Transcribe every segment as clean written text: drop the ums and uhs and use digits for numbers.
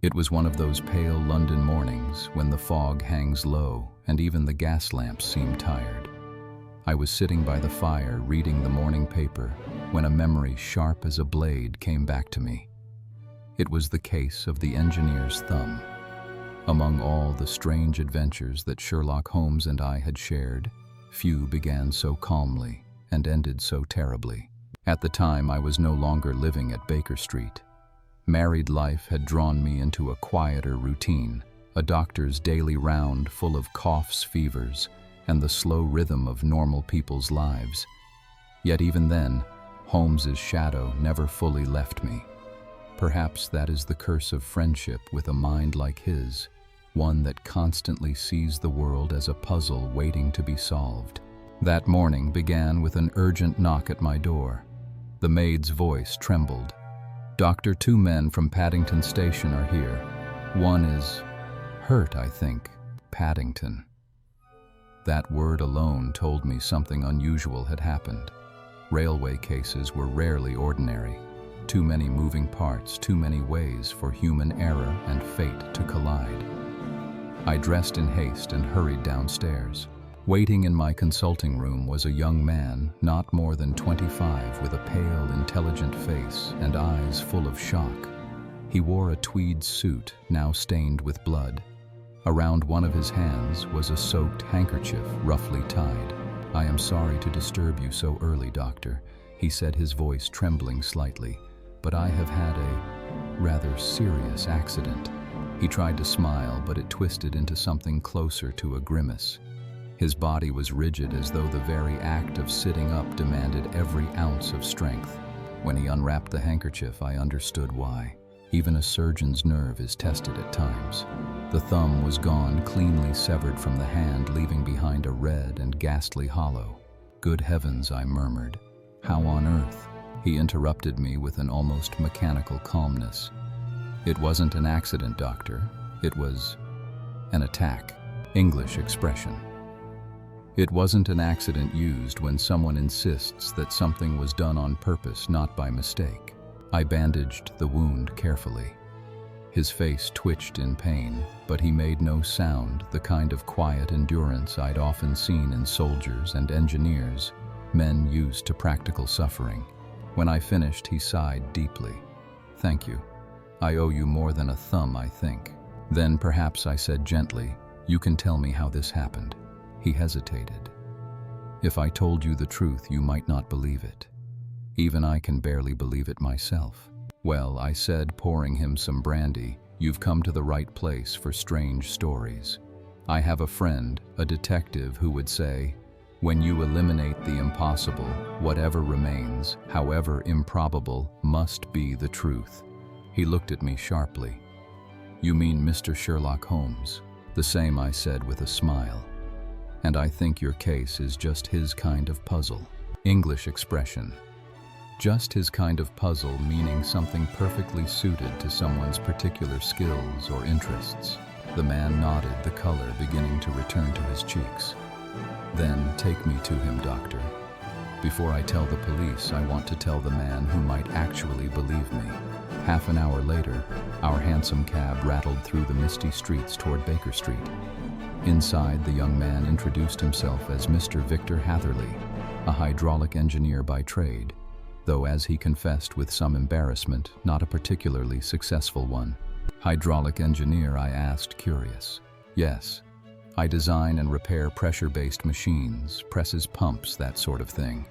It was one of those pale London mornings when the fog hangs low and even the gas lamps seem tired. I was sitting by the fire reading the morning paper when a memory sharp as a blade came back to me. It was the case of the engineer's thumb. Among all the strange adventures that Sherlock Holmes and I had shared, few began so calmly and ended so terribly. At the time, I was no longer living at Baker Street. Married life had drawn me into a quieter routine, a doctor's daily round full of coughs, fevers, and the slow rhythm of normal people's lives. Yet even then, Holmes's shadow never fully left me. Perhaps that is the curse of friendship with a mind like his, one that constantly sees the world as a puzzle waiting to be solved. That morning began with an urgent knock at my door. The maid's voice trembled. "Doctor, 2 men from Paddington Station are here. One is hurt, I think." Paddington. That word alone told me something unusual had happened. Railway cases were rarely ordinary. Too many moving parts, too many ways for human error and fate to collide. I dressed in haste and hurried downstairs. Waiting in my consulting room was a young man, not more than 25, with a pale, intelligent face and eyes full of shock. He wore a tweed suit, now stained with blood. Around one of his hands was a soaked handkerchief, roughly tied. "I am sorry to disturb you so early, doctor," he said, his voice trembling slightly, "but I have had a rather serious accident." He tried to smile, but it twisted into something closer to a grimace. His body was rigid, as though the very act of sitting up demanded every ounce of strength. When he unwrapped the handkerchief, I understood why. Even a surgeon's nerve is tested at times. The thumb was gone, cleanly severed from the hand, leaving behind a red and ghastly hollow. "Good heavens," I murmured. "How on earth?" He interrupted me with an almost mechanical calmness. "It wasn't an accident, doctor. It was an attack." English expression. It wasn't an accident used when someone insists that something was done on purpose, not by mistake. I bandaged the wound carefully. His face twitched in pain, but he made no sound, the kind of quiet endurance I'd often seen in soldiers and engineers, men used to practical suffering. When I finished, he sighed deeply. "Thank you. I owe you more than a thumb, I think." "Then perhaps," I said gently, "you can tell me how this happened." He hesitated. "If I told you the truth, you might not believe it. Even I can barely believe it myself." "Well," I said, pouring him some brandy, "you've come to the right place for strange stories. I have a friend, a detective, who would say, when you eliminate the impossible, whatever remains, however improbable, must be the truth." He looked at me sharply. "You mean Mr. Sherlock Holmes?" "The same," I said with a smile. "And I think your case is just his kind of puzzle." English expression. Just his kind of puzzle, meaning something perfectly suited to someone's particular skills or interests. The man nodded, the color beginning to return to his cheeks. "Then take me to him, doctor. Before I tell the police, I want to tell the man who might actually believe me." Half an hour later, our hansom cab rattled through the misty streets toward Baker Street. Inside, the young man introduced himself as Mr. Victor Hatherley, a hydraulic engineer by trade, though, as he confessed with some embarrassment, not a particularly successful one. "Hydraulic engineer?" I asked, curious. "Yes. I design and repair pressure-based machines, presses, pumps, that sort of thing.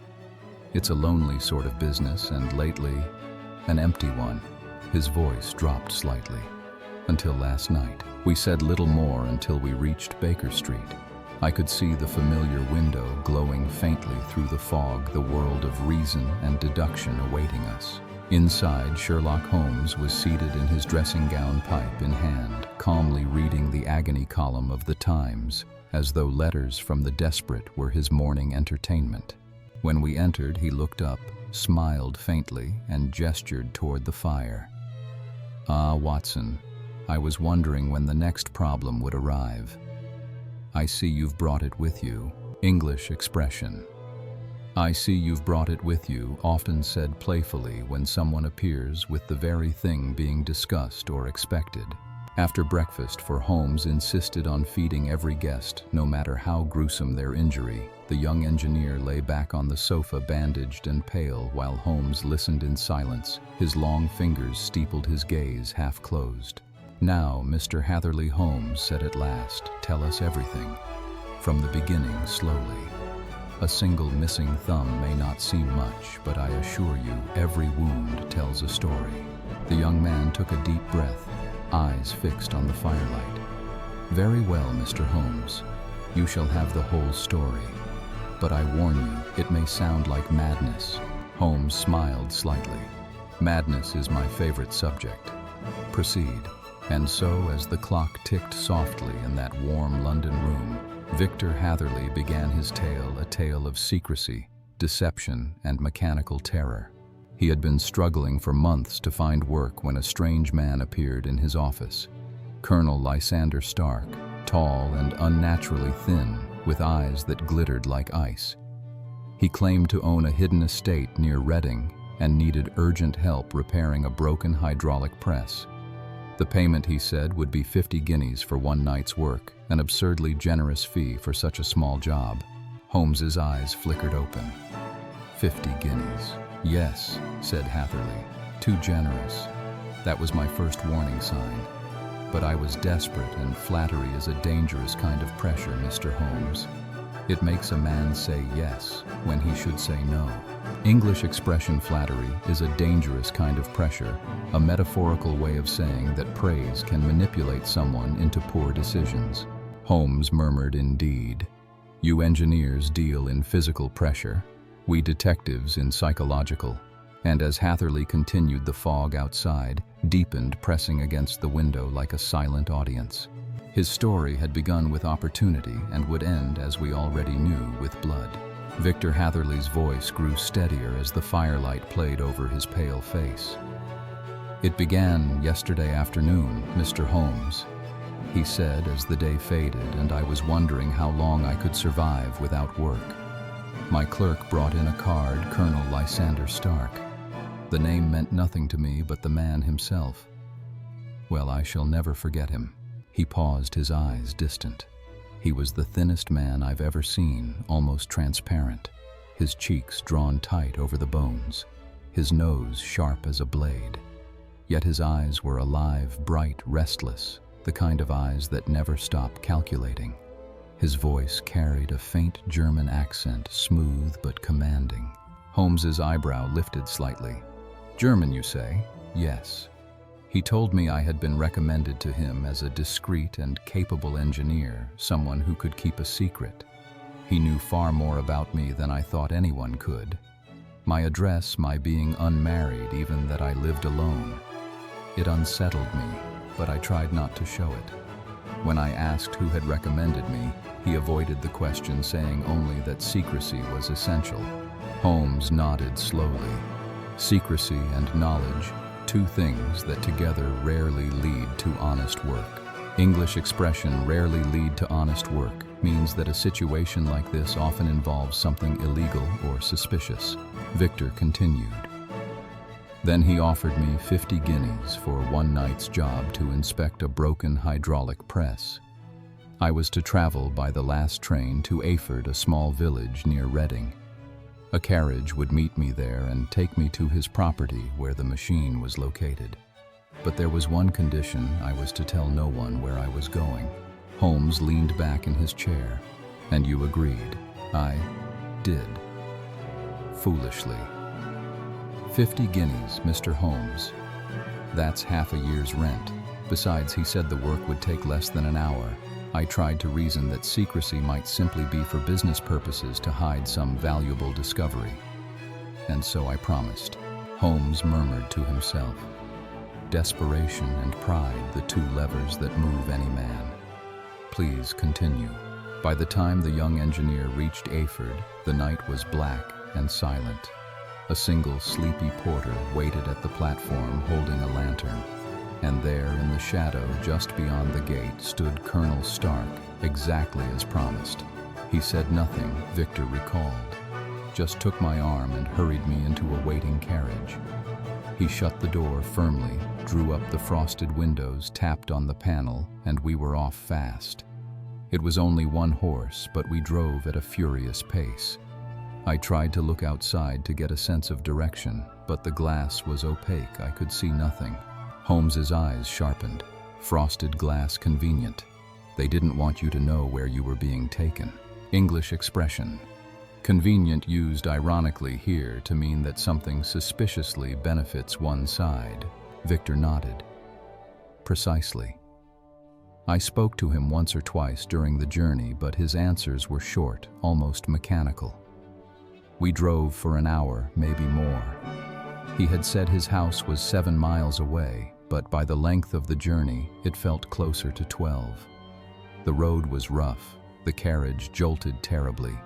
It's a lonely sort of business, and lately, an empty one." His voice dropped slightly. "Until last night." We said little more until we reached Baker Street. I could see the familiar window glowing faintly through the fog, the world of reason and deduction awaiting us. Inside, Sherlock Holmes was seated in his dressing gown, pipe in hand, calmly reading the agony column of the Times, as though letters from the desperate were his morning entertainment. When we entered, he looked up, smiled faintly, and gestured toward the fire. "Ah, Watson, I was wondering when the next problem would arrive. I see you've brought it with you." English expression. "I see you've brought it with you," often said playfully when someone appears with the very thing being discussed or expected. After breakfast, for Holmes insisted on feeding every guest, no matter how gruesome their injury, the young engineer lay back on the sofa bandaged and pale while Holmes listened in silence. His long fingers steepled his gaze, half closed. "Now, Mr. Hatherley Holmes," said at last, "tell us everything. From the beginning, slowly. A single missing thumb may not seem much, but I assure you, every wound tells a story." The young man took a deep breath, eyes fixed on the firelight. "Very well, Mr. Holmes. You shall have the whole story. But I warn you, it may sound like madness." Holmes smiled slightly. "Madness is my favorite subject. Proceed." And so, as the clock ticked softly in that warm London room, Victor Hatherley began his tale, a tale of secrecy, deception, and mechanical terror. He had been struggling for months to find work when a strange man appeared in his office. Colonel Lysander Stark, tall and unnaturally thin, with eyes that glittered like ice. He claimed to own a hidden estate near Reading and needed urgent help repairing a broken hydraulic press. The payment, he said, would be 50 guineas for one night's work, an absurdly generous fee for such a small job. Holmes's eyes flickered open. 50 guineas. "Yes," said Hatherley. "Too generous. That was my first warning sign. But I was desperate, and flattery is a dangerous kind of pressure, Mr. Holmes. It makes a man say yes when he should say no. English expression flattery is a dangerous kind of pressure, a metaphorical way of saying that praise can manipulate someone into poor decisions." Holmes murmured, "Indeed. You engineers deal in physical pressure, we detectives in psychological." And as Hatherley continued, the fog outside deepened, pressing against the window like a silent audience. His story had begun with opportunity and would end, as we already knew, with blood. Victor Hatherley's voice grew steadier as the firelight played over his pale face. "It began yesterday afternoon, Mr. Holmes," he said as the day faded and I was wondering how long I could survive without work. My clerk brought in a card, Colonel Lysander Stark. The name meant nothing to me but the man himself. Well, I shall never forget him. He paused, his eyes distant. He was the thinnest man I've ever seen, almost transparent, his cheeks drawn tight over the bones, his nose sharp as a blade. Yet his eyes were alive, bright, restless, the kind of eyes that never stop calculating. His voice carried a faint German accent, smooth but commanding. Holmes's eyebrow lifted slightly. "German, you say?" "Yes." He told me I had been recommended to him as a discreet and capable engineer, someone who could keep a secret. He knew far more about me than I thought anyone could. My address, my being unmarried, even that I lived alone. It unsettled me, but I tried not to show it. When I asked who had recommended me, he avoided the question, saying only that secrecy was essential. Holmes nodded slowly. Secrecy and knowledge, two things that together rarely lead to honest work. English expression "rarely lead to honest work" means that a situation like this often involves something illegal or suspicious. Victor continued. Then he offered me 50 guineas for one night's job to inspect a broken hydraulic press. I was to travel by the last train to Ayford, a small village near Reading. A carriage would meet me there and take me to his property where the machine was located. But there was one condition: I was to tell no one where I was going. Holmes leaned back in his chair. "And you agreed?" "I did." Foolishly. 50 guineas, Mr. Holmes. That's half a year's rent. Besides, he said the work would take less than an hour. I tried to reason that secrecy might simply be for business purposes to hide some valuable discovery. And so I promised. Holmes murmured to himself. Desperation and pride, the two levers that move any man. Please continue. By the time the young engineer reached Ayford, the night was black and silent. A single sleepy porter waited at the platform holding a lantern. And there, in the shadow just beyond the gate, stood Colonel Stark, exactly as promised. He said nothing, Victor recalled. just took my arm and hurried me into a waiting carriage. He shut the door firmly, drew up the frosted windows, tapped on the panel, and we were off fast. It was only one horse, but we drove at a furious pace. I tried to look outside to get a sense of direction, but the glass was opaque. I could see nothing. Holmes's eyes sharpened. Frosted glass convenient. They didn't want you to know where you were being taken. English expression. Convenient used ironically here to mean that something suspiciously benefits one side. Victor nodded. Precisely. I spoke to him once or twice during the journey, but his answers were short, almost mechanical. We drove for an hour, maybe more. He had said his house was 7 miles away, but by the length of the journey, it felt closer to 12. The road was rough. The carriage jolted terribly.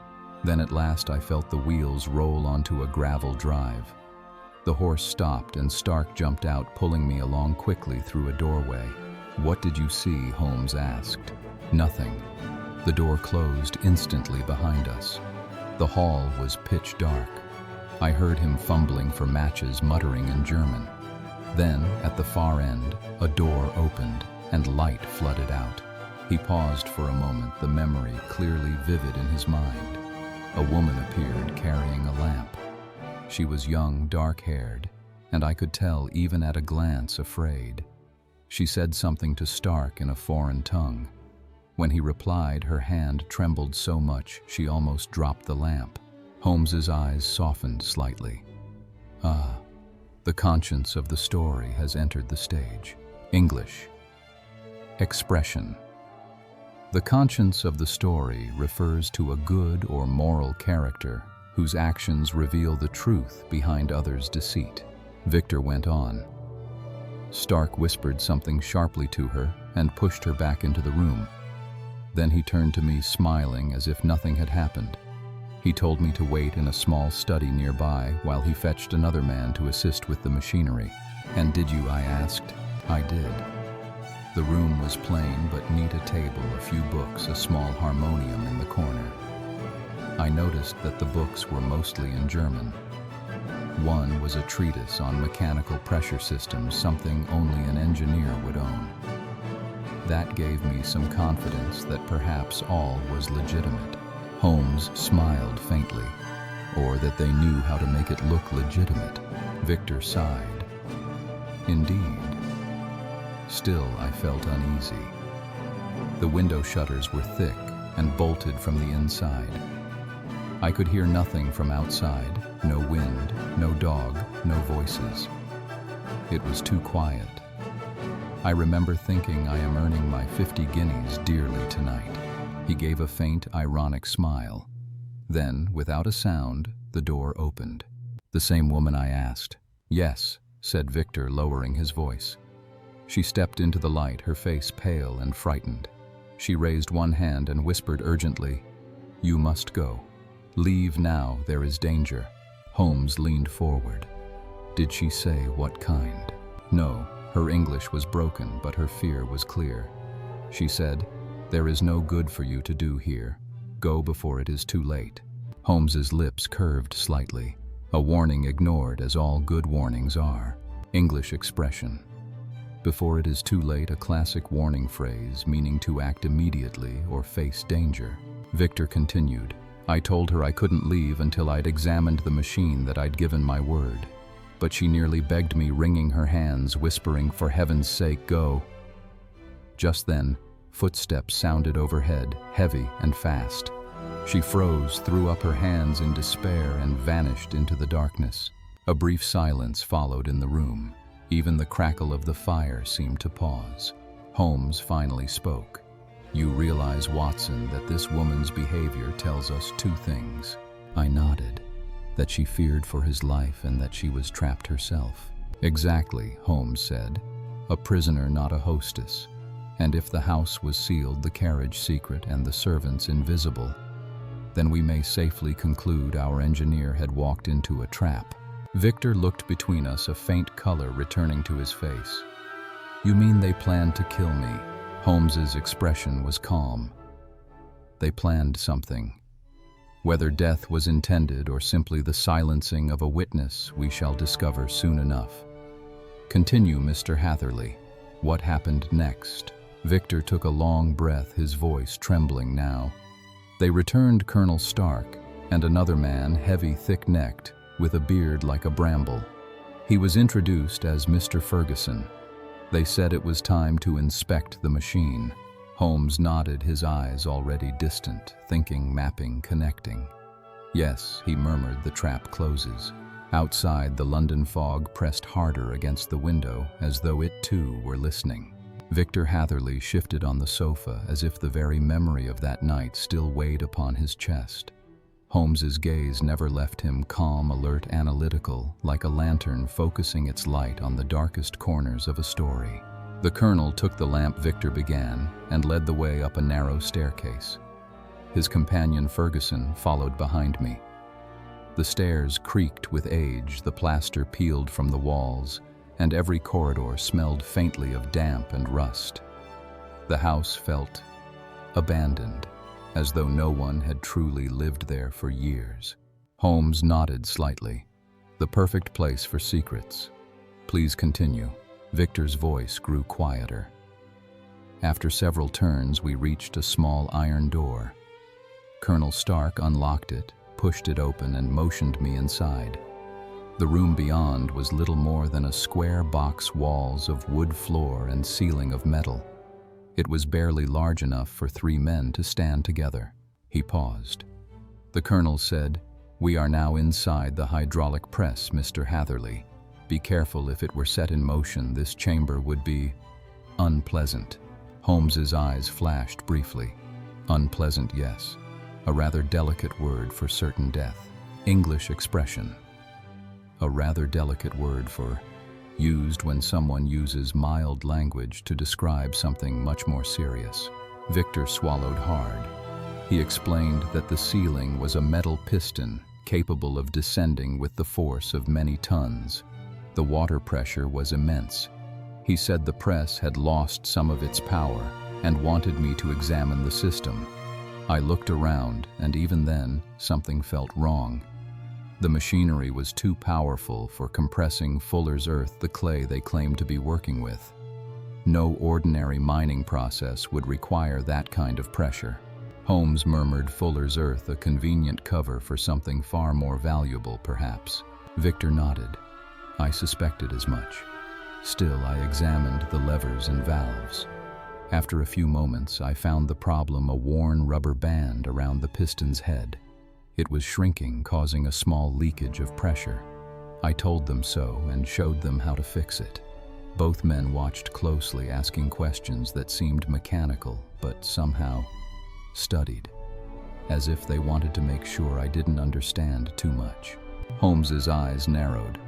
Then at last I felt the wheels roll onto a gravel drive. The horse stopped and Stark jumped out, pulling me along quickly through a doorway. "What did you see?" Holmes asked. "Nothing." The door closed instantly behind us. The hall was pitch dark. I heard him fumbling for matches, muttering in German. Then, at the far end, a door opened and light flooded out. He paused for a moment, the memory clearly vivid in his mind. A woman appeared carrying a lamp. She was young, dark-haired, and I could tell even at a glance afraid. She said something to Stark in a foreign tongue. When he replied, her hand trembled so much she almost dropped the lamp. Holmes's eyes softened slightly. Ah, the conscience of the story has entered the stage. English. Expression. The conscience of the story refers to a good or moral character whose actions reveal the truth behind others' deceit. Victor went on. Stark whispered something sharply to her and pushed her back into the room. Then he turned to me, smiling as if nothing had happened. He told me to wait in a small study nearby while he fetched another man to assist with the machinery. "And did you?" I asked. "I did." The room was plain but neat, a table, a few books, a small harmonium in the corner. I noticed that the books were mostly in German. One was a treatise on mechanical pressure systems, something only an engineer would own. That gave me some confidence that perhaps all was legitimate. Holmes smiled faintly, or that they knew how to make it look legitimate. Victor sighed. Indeed. Still, I felt uneasy. The window shutters were thick and bolted from the inside. I could hear nothing from outside, no wind, no dog, no voices. It was too quiet. I remember thinking, I am earning my 50 guineas dearly tonight. He gave a faint, ironic smile. Then, without a sound, the door opened. "The same woman?" I asked. "Yes," said Victor, lowering his voice. She stepped into the light, her face pale and frightened. She raised one hand and whispered urgently, "You must go. Leave now, there is danger." Holmes leaned forward. Did she say what kind? No, her English was broken, but her fear was clear. She said, "There is no good for you to do here. Go before it is too late." Holmes's lips curved slightly, a warning ignored, as all good warnings are. English expression. Before it is too late, a classic warning phrase meaning to act immediately or face danger. Victor continued, "I told her I couldn't leave until I'd examined the machine, that I'd given my word. But she nearly begged me, wringing her hands, whispering, 'For heaven's sake, go.'" Just then, footsteps sounded overhead, heavy and fast. She froze, threw up her hands in despair, and vanished into the darkness. A brief silence followed in the room. Even the crackle of the fire seemed to pause. Holmes finally spoke. "You realize, Watson, that this woman's behavior tells us two things." I nodded. That she feared for his life and that she was trapped herself. "Exactly," Holmes said. "A prisoner, not a hostess. And if the house was sealed, the carriage secret, and the servants invisible, then we may safely conclude our engineer had walked into a trap." Victor looked between us, a faint color returning to his face. "You mean they planned to kill me?" Holmes's expression was calm. "They planned something. Whether death was intended or simply the silencing of a witness, we shall discover soon enough. Continue, Mr. Hatherley. What happened next? Victor took a long breath, his voice trembling now. They returned Colonel Stark and another man, heavy, thick-necked, with a beard like a bramble. He was introduced as Mr. Ferguson. They said it was time to inspect the machine. Holmes nodded, his eyes already distant, thinking, mapping, connecting. Yes, he murmured, the trap closes. Outside, the London fog pressed harder against the window, as though it too were listening. Victor Hatherley shifted on the sofa, as if the very memory of that night still weighed upon his chest. Holmes's gaze never left him, calm, alert, analytical, like a lantern focusing its light on the darkest corners of a story. The colonel took the lamp Victor began and led the way up a narrow staircase. His companion Ferguson followed behind me. The stairs creaked with age, the plaster peeled from the walls, and every corridor smelled faintly of damp and rust. The house felt abandoned, as though no one had truly lived there for years. Holmes nodded slightly. The perfect place for secrets. Please continue. Victor's voice grew quieter. After several turns, we reached a small iron door. Colonel Stark unlocked it, pushed it open, and motioned me inside. The room beyond was little more than a square box, walls of wood floor and ceiling of metal. It was barely large enough for 3 men to stand together. He paused. The colonel said, "We are now inside the hydraulic press, Mr. Hatherley. Be careful, if it were set in motion, this chamber would be unpleasant." Holmes's eyes flashed briefly. Unpleasant, yes. A rather delicate word for certain death. English expression. A rather delicate word for used when someone uses mild language to describe something much more serious. Victor swallowed hard. He explained that the ceiling was a metal piston capable of descending with the force of many tons. The water pressure was immense. He said the press had lost some of its power and wanted me to examine the system. I looked around, and even then, something felt wrong. The machinery was too powerful for compressing Fuller's Earth, the clay they claimed to be working with. No ordinary mining process would require that kind of pressure. Holmes murmured, Fuller's Earth, a convenient cover for something far more valuable, perhaps. Victor nodded. I suspected as much. Still, I examined the levers and valves. After a few moments, I found the problem: a worn rubber band around the piston's head. It was shrinking, causing a small leakage of pressure. I told them so and showed them how to fix it. Both men watched closely, asking questions that seemed mechanical, but somehow studied, as if they wanted to make sure I didn't understand too much. Holmes's eyes narrowed.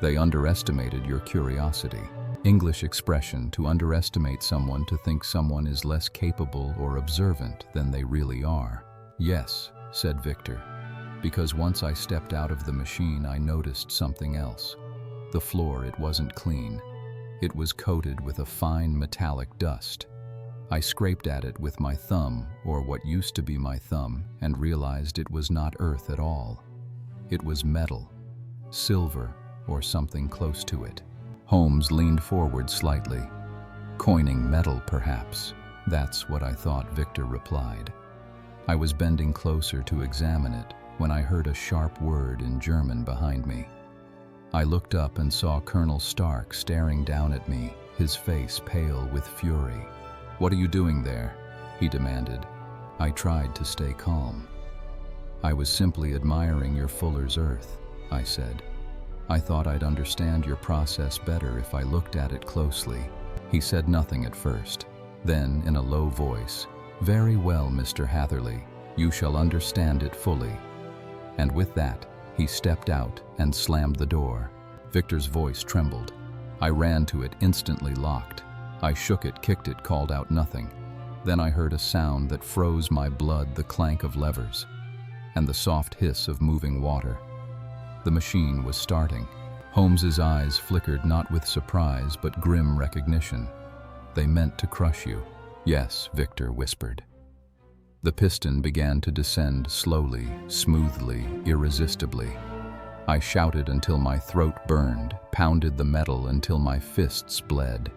They underestimated your curiosity. English expression: to underestimate someone, to think someone is less capable or observant than they really are. Yes, said Victor, because once I stepped out of the machine, I noticed something else. The floor, it wasn't clean. It was coated with a fine metallic dust. I scraped at it with my thumb, or what used to be my thumb, and realized it was not earth at all. It was metal, silver, or something close to it. Holmes leaned forward slightly. Coining metal, perhaps. That's what I thought, Victor replied. I was bending closer to examine it when I heard a sharp word in German behind me. I looked up and saw Colonel Stark staring down at me, his face pale with fury. "What are you doing there?" he demanded. I tried to stay calm. "I was simply admiring your Fuller's Earth," I said. "I thought I'd understand your process better if I looked at it closely." He said nothing at first. Then, in a low voice, "Very well, Mr. Hatherley, you shall understand it fully." And with that, he stepped out and slammed the door. Victor's voice trembled. I ran to it, instantly locked. I shook it, kicked it, called out nothing. Then I heard a sound that froze my blood, the clank of levers, and the soft hiss of moving water. The machine was starting. Holmes's eyes flickered, not with surprise, but grim recognition. "They meant to crush you." "Yes," Victor whispered. The piston began to descend slowly, smoothly, irresistibly. I shouted until my throat burned, pounded the metal until my fists bled.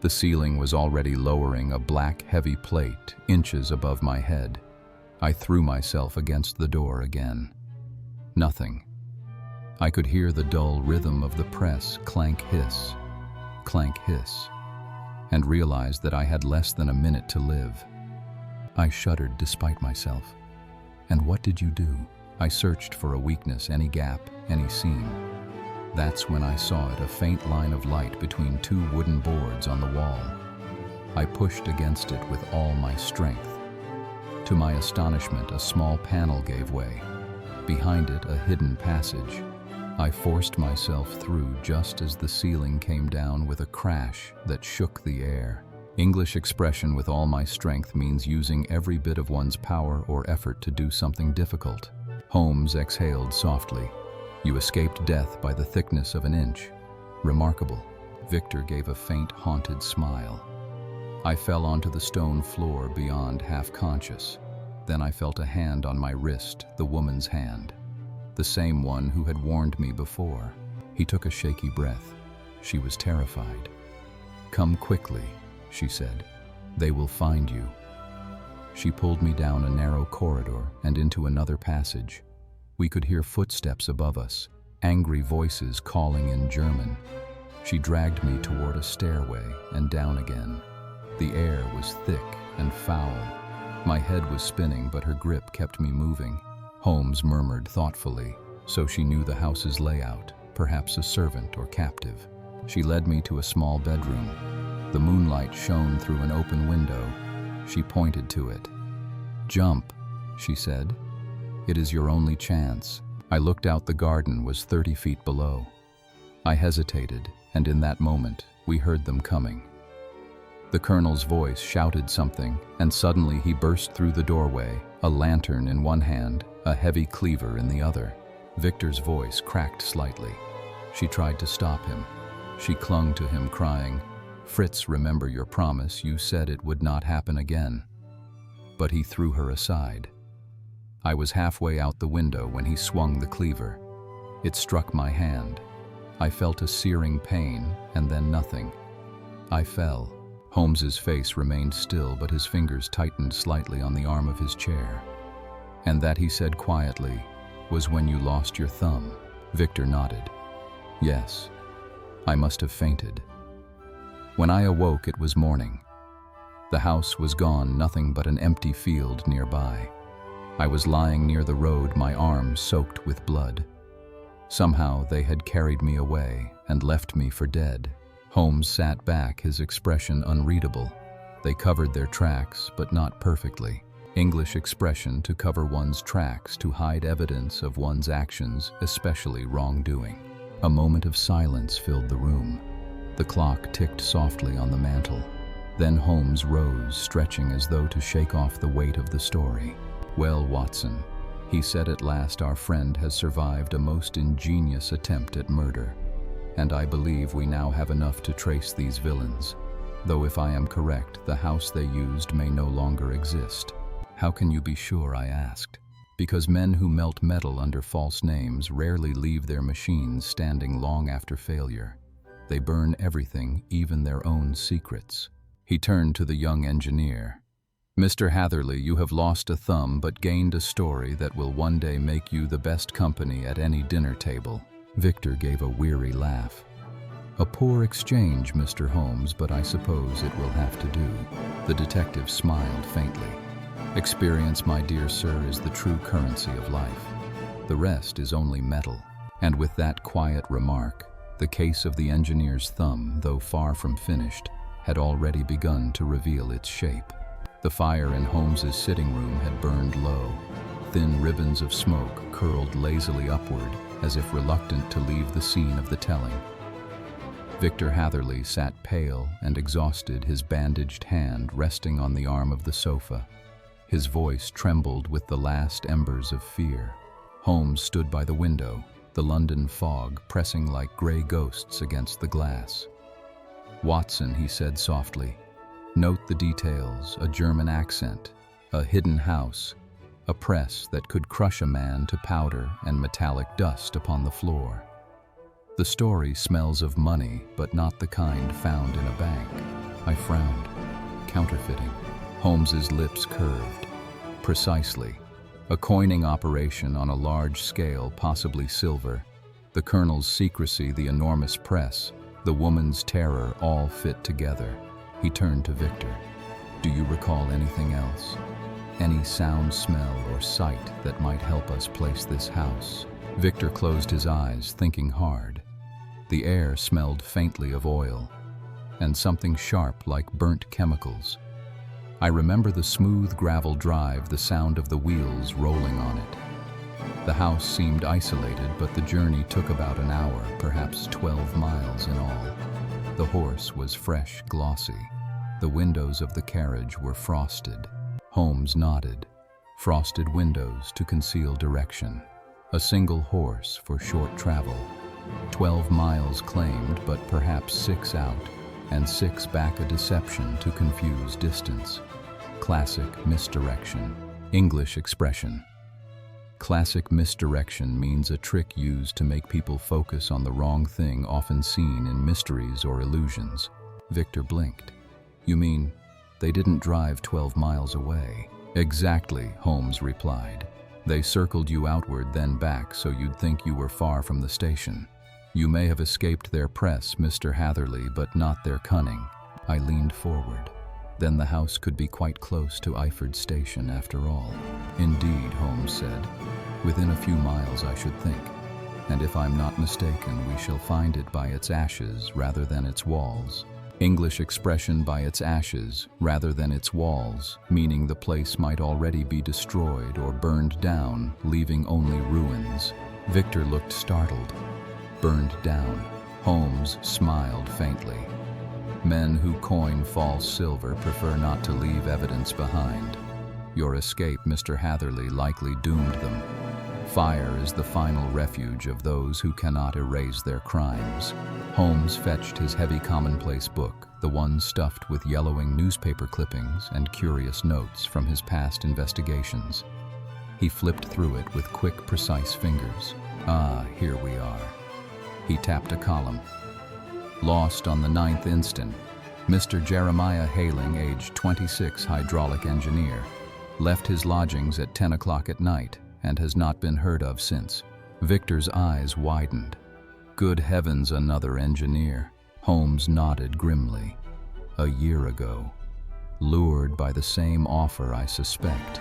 The ceiling was already lowering, a black, heavy plate, inches above my head. I threw myself against the door again. Nothing. I could hear the dull rhythm of the press clank hiss, and realized that I had less than a minute to live. I shuddered despite myself. And what did you do? I searched for a weakness, any gap, any seam. That's when I saw it, a faint line of light between two wooden boards on the wall. I pushed against it with all my strength. To my astonishment, a small panel gave way. Behind it, a hidden passage. I forced myself through just as the ceiling came down with a crash that shook the air. English expression with all my strength means using every bit of one's power or effort to do something difficult. Holmes exhaled softly. You escaped death by the thickness of an inch. Remarkable. Victor gave a faint, haunted smile. I fell onto the stone floor beyond half-conscious. Then I felt a hand on my wrist, the woman's hand. The same one who had warned me before. He took a shaky breath. She was terrified. "Come quickly," she said. "They will find you." She pulled me down a narrow corridor and into another passage. We could hear footsteps above us, angry voices calling in German. She dragged me toward a stairway and down again. The air was thick and foul. My head was spinning, but her grip kept me moving. Holmes murmured thoughtfully, so she knew the house's layout, perhaps a servant or captive. She led me to a small bedroom. The moonlight shone through an open window. She pointed to it. "Jump," she said. "It is your only chance." I looked out. The garden was 30 feet below. I hesitated, and in that moment, we heard them coming. The colonel's voice shouted something, and suddenly he burst through the doorway, a lantern in one hand, a heavy cleaver in the other. Victor's voice cracked slightly. She tried to stop him. She clung to him, crying, "Fritz, remember your promise. You said it would not happen again." But he threw her aside. I was halfway out the window when he swung the cleaver. It struck my hand. I felt a searing pain, and then nothing. I fell. Holmes's face remained still, but his fingers tightened slightly on the arm of his chair. "And that," he said quietly, "was when you lost your thumb." Victor nodded. "Yes, I must have fainted." When I awoke, it was morning. The house was gone, nothing but an empty field nearby. I was lying near the road, my arms soaked with blood. Somehow they had carried me away and left me for dead. Holmes sat back, his expression unreadable. They covered their tracks, but not perfectly. English expression: to cover one's tracks, to hide evidence of one's actions, especially wrongdoing. A moment of silence filled the room. The clock ticked softly on the mantel. Then Holmes rose, stretching as though to shake off the weight of the story. "Well, Watson," he said at last, "our friend has survived a most ingenious attempt at murder. And I believe we now have enough to trace these villains. Though if I am correct, the house they used may no longer exist." "How can you be sure?" I asked. "Because men who melt metal under false names rarely leave their machines standing long after failure. They burn everything, even their own secrets." He turned to the young engineer. "Mr. Hatherley, you have lost a thumb but gained a story that will one day make you the best company at any dinner table." Victor gave a weary laugh. "A poor exchange, Mr. Holmes, but I suppose it will have to do." The detective smiled faintly. "Experience, my dear sir, is the true currency of life. The rest is only metal." And with that quiet remark, the case of the engineer's thumb, though far from finished, had already begun to reveal its shape. The fire in Holmes's sitting room had burned low. Thin ribbons of smoke curled lazily upward, as if reluctant to leave the scene of the telling. Victor Hatherley sat pale and exhausted, his bandaged hand resting on the arm of the sofa. His voice trembled with the last embers of fear. Holmes stood by the window, the London fog pressing like gray ghosts against the glass. "Watson," he said softly, "note the details, a German accent. A hidden house, a press that could crush a man to powder and metallic dust upon the floor. The story smells of money, but not the kind found in a bank. I frowned. Counterfeiting. Holmes's lips curved. Precisely. A coining operation on a large scale, possibly silver. The colonel's secrecy, the enormous press, the woman's terror, all fit together. He turned to Victor. Do you recall anything else? Any sound, smell, or sight that might help us place this house? Victor closed his eyes, thinking hard. The air smelled faintly of oil, and something sharp like burnt chemicals. I remember the smooth gravel drive, the sound of the wheels rolling on it. The house seemed isolated, but the journey took about an hour, perhaps 12 miles in all. The horse was fresh, glossy. The windows of the carriage were frosted. Holmes nodded. Frosted windows to conceal direction. A single horse for short travel. 12 miles claimed, but perhaps 6 out, and 6 back, a deception to confuse distance. Classic misdirection. English expression. Classic misdirection means a trick used to make people focus on the wrong thing, often seen in mysteries or illusions. Victor blinked. You mean they didn't drive 12 miles away? Exactly, Holmes replied. They circled you outward, then back, so you'd think you were far from the station. You may have escaped their press, Mr. Hatherley, but not their cunning. I leaned forward. Then the house could be quite close to Iford Station after all. Indeed, Holmes said. Within a few miles, I should think. And if I'm not mistaken, we shall find it by its ashes rather than its walls. English expression, by its ashes rather than its walls, meaning the place might already be destroyed or burned down, leaving only ruins. Victor looked startled. Burned down. Holmes smiled faintly. Men who coin false silver prefer not to leave evidence behind. Your escape, Mr. Hatherley, likely doomed them. Fire is the final refuge of those who cannot erase their crimes. Holmes fetched his heavy commonplace book, the one stuffed with yellowing newspaper clippings and curious notes from his past investigations. He flipped through it with quick, precise fingers. Ah, here we are. He tapped a column. Lost on the 9th instant, Mr. Jeremiah Haling, age 26, hydraulic engineer, left his lodgings at 10 o'clock at night and has not been heard of since. Victor's eyes widened. Good heavens, another engineer. Holmes nodded grimly. A year ago. Lured by the same offer, I suspect.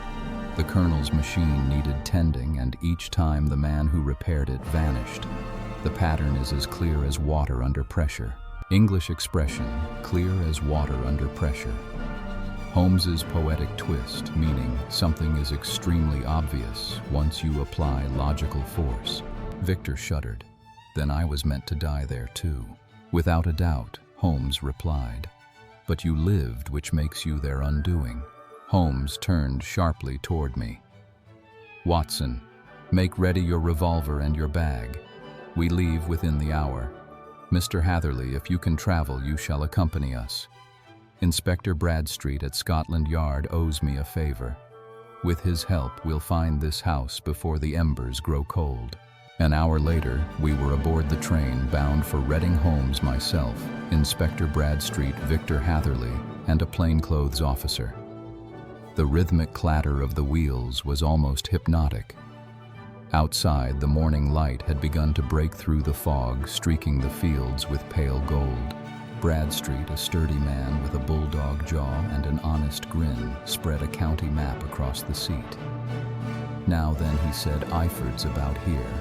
The colonel's machine needed tending, and each time the man who repaired it vanished. The pattern is as clear as water under pressure. English expression, clear as water under pressure. Holmes's poetic twist, meaning something is extremely obvious once you apply logical force. Victor shuddered. Then I was meant to die there too. Without a doubt, Holmes replied. But you lived, which makes you their undoing. Holmes turned sharply toward me. Watson, make ready your revolver and your bag. We leave within the hour. Mr. Hatherley, if you can travel, you shall accompany us. Inspector Bradstreet at Scotland Yard owes me a favor. With his help, we'll find this house before the embers grow cold. An hour later, we were aboard the train bound for Reading. Holmes, myself, Inspector Bradstreet, Victor Hatherley, and a plainclothes officer. The rhythmic clatter of the wheels was almost hypnotic. Outside, the morning light had begun to break through the fog, streaking the fields with pale gold. Bradstreet, a sturdy man with a bulldog jaw and an honest grin, spread a county map across the seat. Now then, he said, Iford's about here.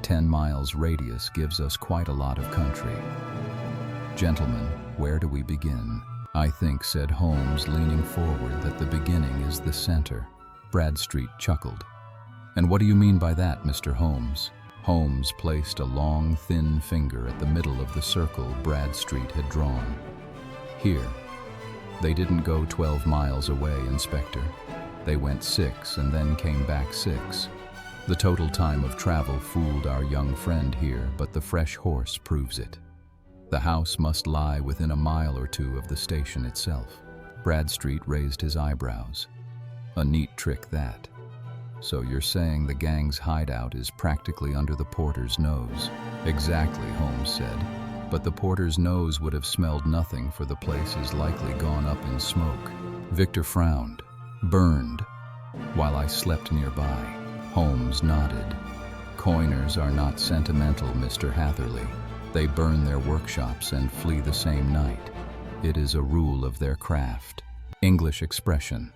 10 miles radius gives us quite a lot of country. Gentlemen, where do we begin? I think, said Holmes, leaning forward, that the beginning is the center. Bradstreet chuckled. And what do you mean by that, Mr. Holmes? Holmes placed a long, thin finger at the middle of the circle Bradstreet had drawn. Here. They didn't go 12 miles away, Inspector. They went 6 and then came back 6. The total time of travel fooled our young friend here, but the fresh horse proves it. The house must lie within a mile or two of the station itself. Bradstreet raised his eyebrows. A neat trick that. So you're saying the gang's hideout is practically under the porter's nose? Exactly, Holmes said. But the porter's nose would have smelled nothing, for the place is likely gone up in smoke. Victor frowned. Burned. While I slept nearby. Holmes nodded. Coiners are not sentimental, Mr. Hatherley. They burn their workshops and flee the same night. It is a rule of their craft. English expression.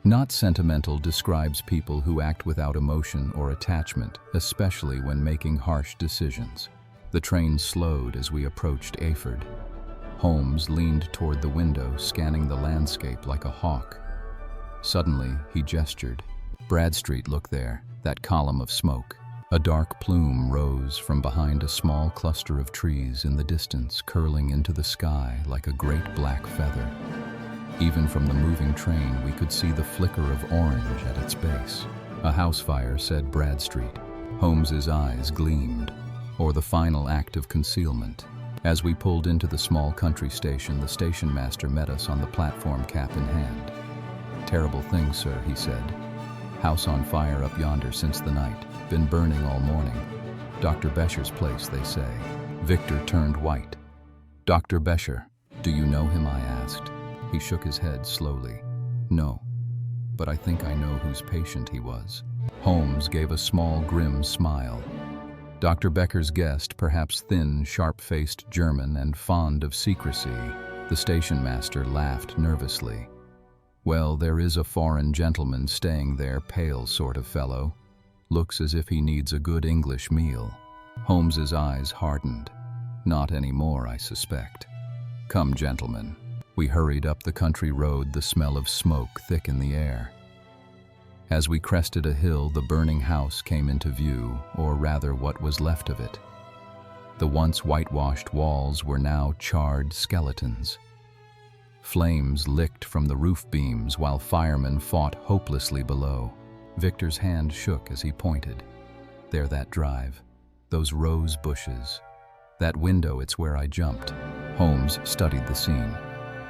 Not sentimental describes people who act without emotion or attachment, especially when making harsh decisions. The train slowed as we approached Ayford. Holmes leaned toward the window, scanning the landscape like a hawk. Suddenly, he gestured. Bradstreet, look there, that column of smoke. A dark plume rose from behind a small cluster of trees in the distance, curling into the sky like a great black feather. Even from the moving train, we could see the flicker of orange at its base. A house fire, said Bradstreet. Holmes's eyes gleamed. Or the final act of concealment. As we pulled into the small country station, the station master met us on the platform, cap in hand. Terrible thing, sir, he said. House on fire up yonder since the night. Been burning all morning. Dr. Bescher's place, they say. Victor turned white. Dr. Bescher, do you know him? I asked. He shook his head slowly. No, but I think I know whose patient he was. Holmes gave a small, grim smile. Dr. Becker's guest, perhaps thin, sharp-faced German and fond of secrecy. The station master laughed nervously. Well, there is a foreign gentleman staying there, pale sort of fellow. Looks as if he needs a good English meal. Holmes's eyes hardened. Not anymore, I suspect. Come, gentlemen. We hurried up the country road, the smell of smoke thick in the air. As we crested a hill, the burning house came into view, or rather what was left of it. The once whitewashed walls were now charred skeletons. Flames licked from the roof beams while firemen fought hopelessly below. Victor's hand shook as he pointed. There, that drive. Those rose bushes. That window, it's where I jumped. Holmes studied the scene.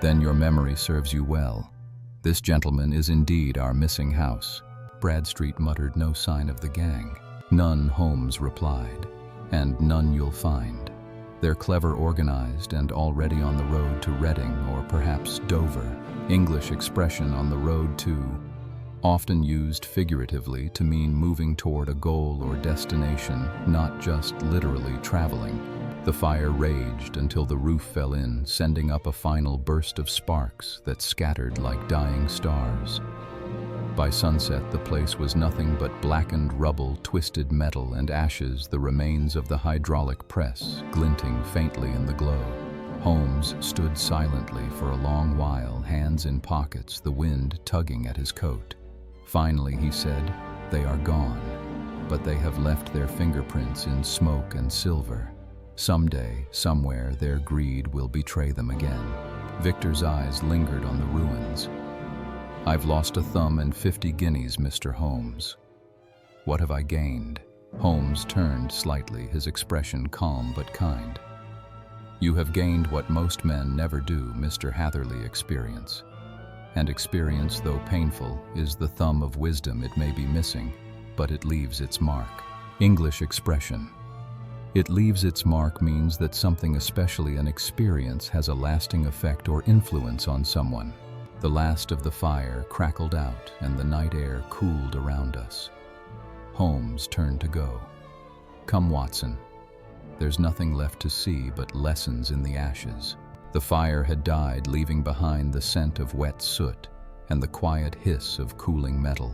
Then your memory serves you well. This gentleman is indeed our missing house. Bradstreet muttered, no sign of the gang. None, Holmes replied. And none you'll find. They're clever organized and already on the road to Reading or perhaps Dover. English expression, on the road to, often used figuratively to mean moving toward a goal or destination, not just literally traveling. The fire raged until the roof fell in, sending up a final burst of sparks that scattered like dying stars. By sunset, the place was nothing but blackened rubble, twisted metal, and ashes, the remains of the hydraulic press, glinting faintly in the glow. Holmes stood silently for a long while, hands in pockets, the wind tugging at his coat. Finally, he said, "They are gone, but they have left their fingerprints in smoke and silver. Someday, somewhere, their greed will betray them again." Victor's eyes lingered on the ruins. "I've lost a thumb and 50 guineas, Mr. Holmes. What have I gained?" Holmes turned slightly, his expression calm but kind. "You have gained what most men never do, Mr. Hatherley, experience. And experience, though painful, is the thumb of wisdom. It may be missing, but it leaves its mark." English expression. It leaves its mark means that something, especially an experience, has a lasting effect or influence on someone. The last of the fire crackled out and the night air cooled around us. Holmes turned to go. "Come, Watson. There's nothing left to see but lessons in the ashes." The fire had died, leaving behind the scent of wet soot and the quiet hiss of cooling metal.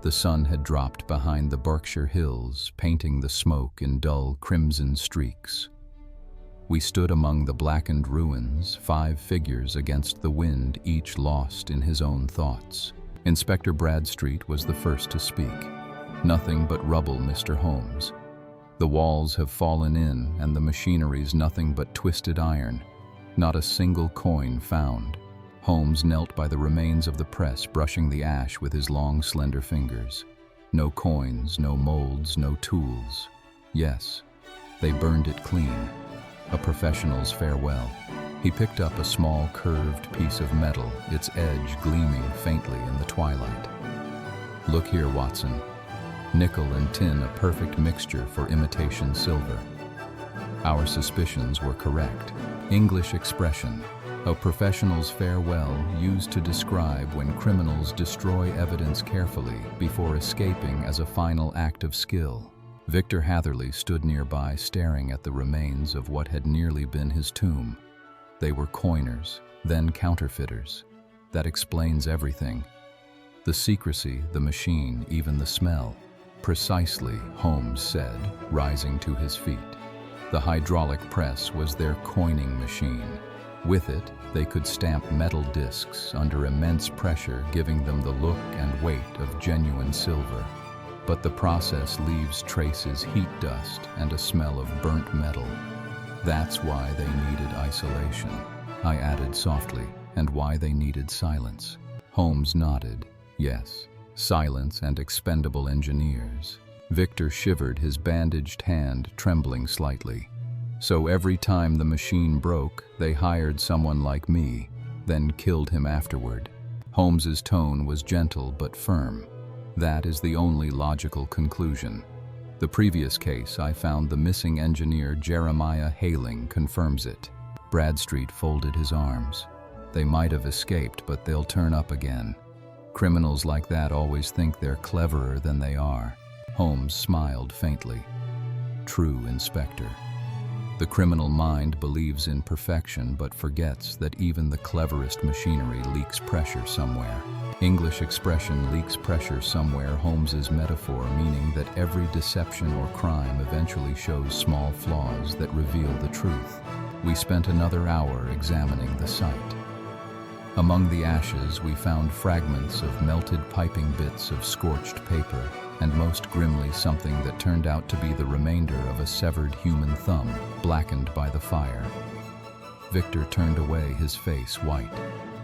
The sun had dropped behind the Berkshire hills, painting the smoke in dull crimson streaks. We stood among the blackened ruins, 5 figures against the wind, each lost in his own thoughts. Inspector Bradstreet was the first to speak. "Nothing but rubble, Mr. Holmes. The walls have fallen in, and the machinery's nothing but twisted iron. Not a single coin found." Holmes knelt by the remains of the press, brushing the ash with his long, slender fingers. No coins, no molds, no tools. Yes, they burned it clean. A professional's farewell. He picked up a small curved piece of metal, its edge gleaming faintly in the twilight. "Look here, Watson. Nickel and tin, a perfect mixture for imitation silver." Our suspicions were correct. English expression, a professional's farewell used to describe when criminals destroy evidence carefully before escaping as a final act of skill. Victor Hatherley stood nearby, staring at the remains of what had nearly been his tomb. They were coiners, then counterfeiters. That explains everything. The secrecy, the machine, even the smell. "Precisely," Holmes said, rising to his feet. The hydraulic press was their coining machine. With it, they could stamp metal discs under immense pressure, giving them the look and weight of genuine silver. But the process leaves traces, heat dust, and a smell of burnt metal. That's why they needed isolation, I added softly, and why they needed silence. Holmes nodded. Yes, silence and expendable engineers. Victor shivered, his bandaged hand trembling slightly. So every time the machine broke, they hired someone like me, then killed him afterward. Holmes's tone was gentle but firm. That is the only logical conclusion. The previous case, I found the missing engineer Jeremiah Haling confirms it. Bradstreet folded his arms. They might have escaped, but they'll turn up again. Criminals like that always think they're cleverer than they are. Holmes smiled faintly. True, Inspector. The criminal mind believes in perfection but forgets that even the cleverest machinery leaks pressure somewhere. English expression, leaks pressure somewhere, Holmes's metaphor, meaning that every deception or crime eventually shows small flaws that reveal the truth. We spent another hour examining the site. Among the ashes, we found fragments of melted piping bits of scorched paper, and most grimly something that turned out to be the remainder of a severed human thumb, blackened by the fire. Victor turned away, his face white.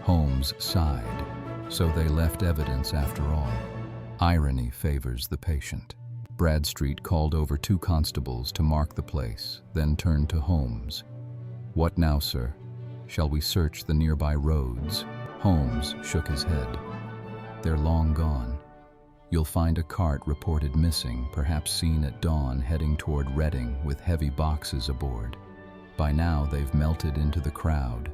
Holmes sighed. So they left evidence after all. Irony favors the patient. Bradstreet called over 2 constables to mark the place, then turned to Holmes. "What now, sir? Shall we search the nearby roads?" Holmes shook his head. "They're long gone. You'll find a cart reported missing, perhaps seen at dawn heading toward Reading with heavy boxes aboard. By now they've melted into the crowd.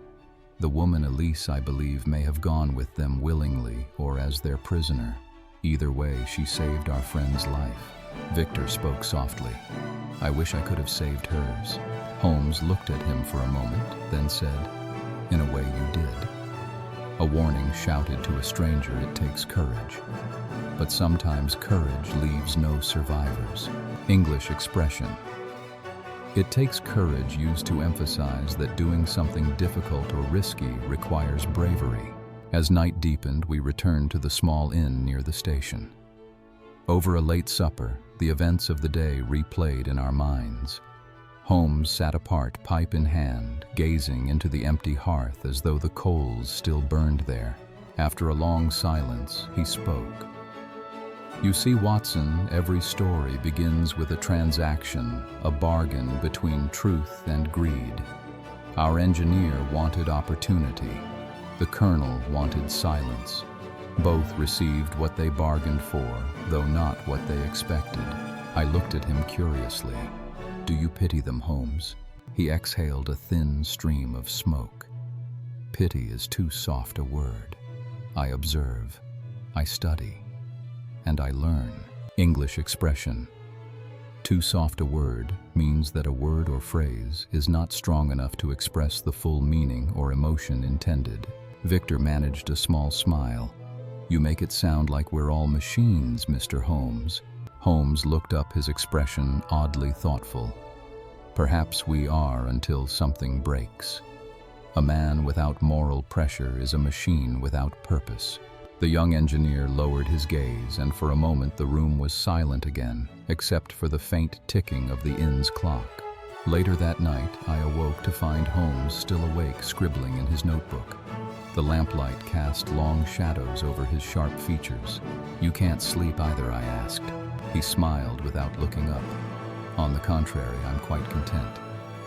The woman Elise, I believe, may have gone with them willingly or as their prisoner. Either way, she saved our friend's life." Victor spoke softly. "I wish I could have saved hers." Holmes looked at him for a moment, then said, "In a way you did." A warning shouted to a stranger, it takes courage. But sometimes courage leaves no survivors. English expression. It takes courage used to emphasize that doing something difficult or risky requires bravery. As night deepened, we returned to the small inn near the station. Over a late supper, the events of the day replayed in our minds. Holmes sat apart, pipe in hand, gazing into the empty hearth as though the coals still burned there. After a long silence, he spoke. "You see, Watson, every story begins with a transaction, a bargain between truth and greed. Our engineer wanted opportunity. The colonel wanted silence. Both received what they bargained for, though not what they expected." I looked at him curiously. "Do you pity them, Holmes?" He exhaled a thin stream of smoke. "Pity is too soft a word. I observe, I study, and I learn." English expression. Too soft a word means that a word or phrase is not strong enough to express the full meaning or emotion intended. Victor managed a small smile. "You make it sound like we're all machines, Mr. Holmes." Holmes looked up, his expression oddly thoughtful. "Perhaps we are until something breaks. A man without moral pressure is a machine without purpose." The young engineer lowered his gaze, and for a moment the room was silent again, except for the faint ticking of the inn's clock. Later that night, I awoke to find Holmes still awake, scribbling in his notebook. The lamplight cast long shadows over his sharp features. "You can't sleep either?" I asked. He smiled without looking up. "On the contrary, I'm quite content.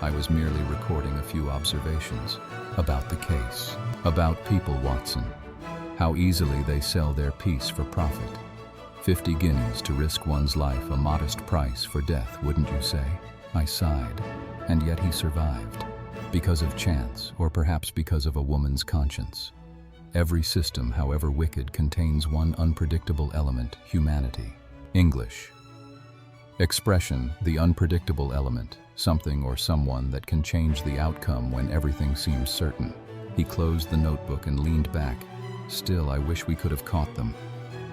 I was merely recording a few observations about the case, about people, Watson. How easily they sell their peace for profit. 50 guineas to risk one's life, a modest price for death, wouldn't you say? I sighed. And yet he survived. Because of chance, or perhaps because of a woman's conscience. Every system, however wicked, contains one unpredictable element: humanity. English. Expression, the unpredictable element, something or someone that can change the outcome when everything seems certain. He closed the notebook and leaned back. Still, I wish we could have caught them.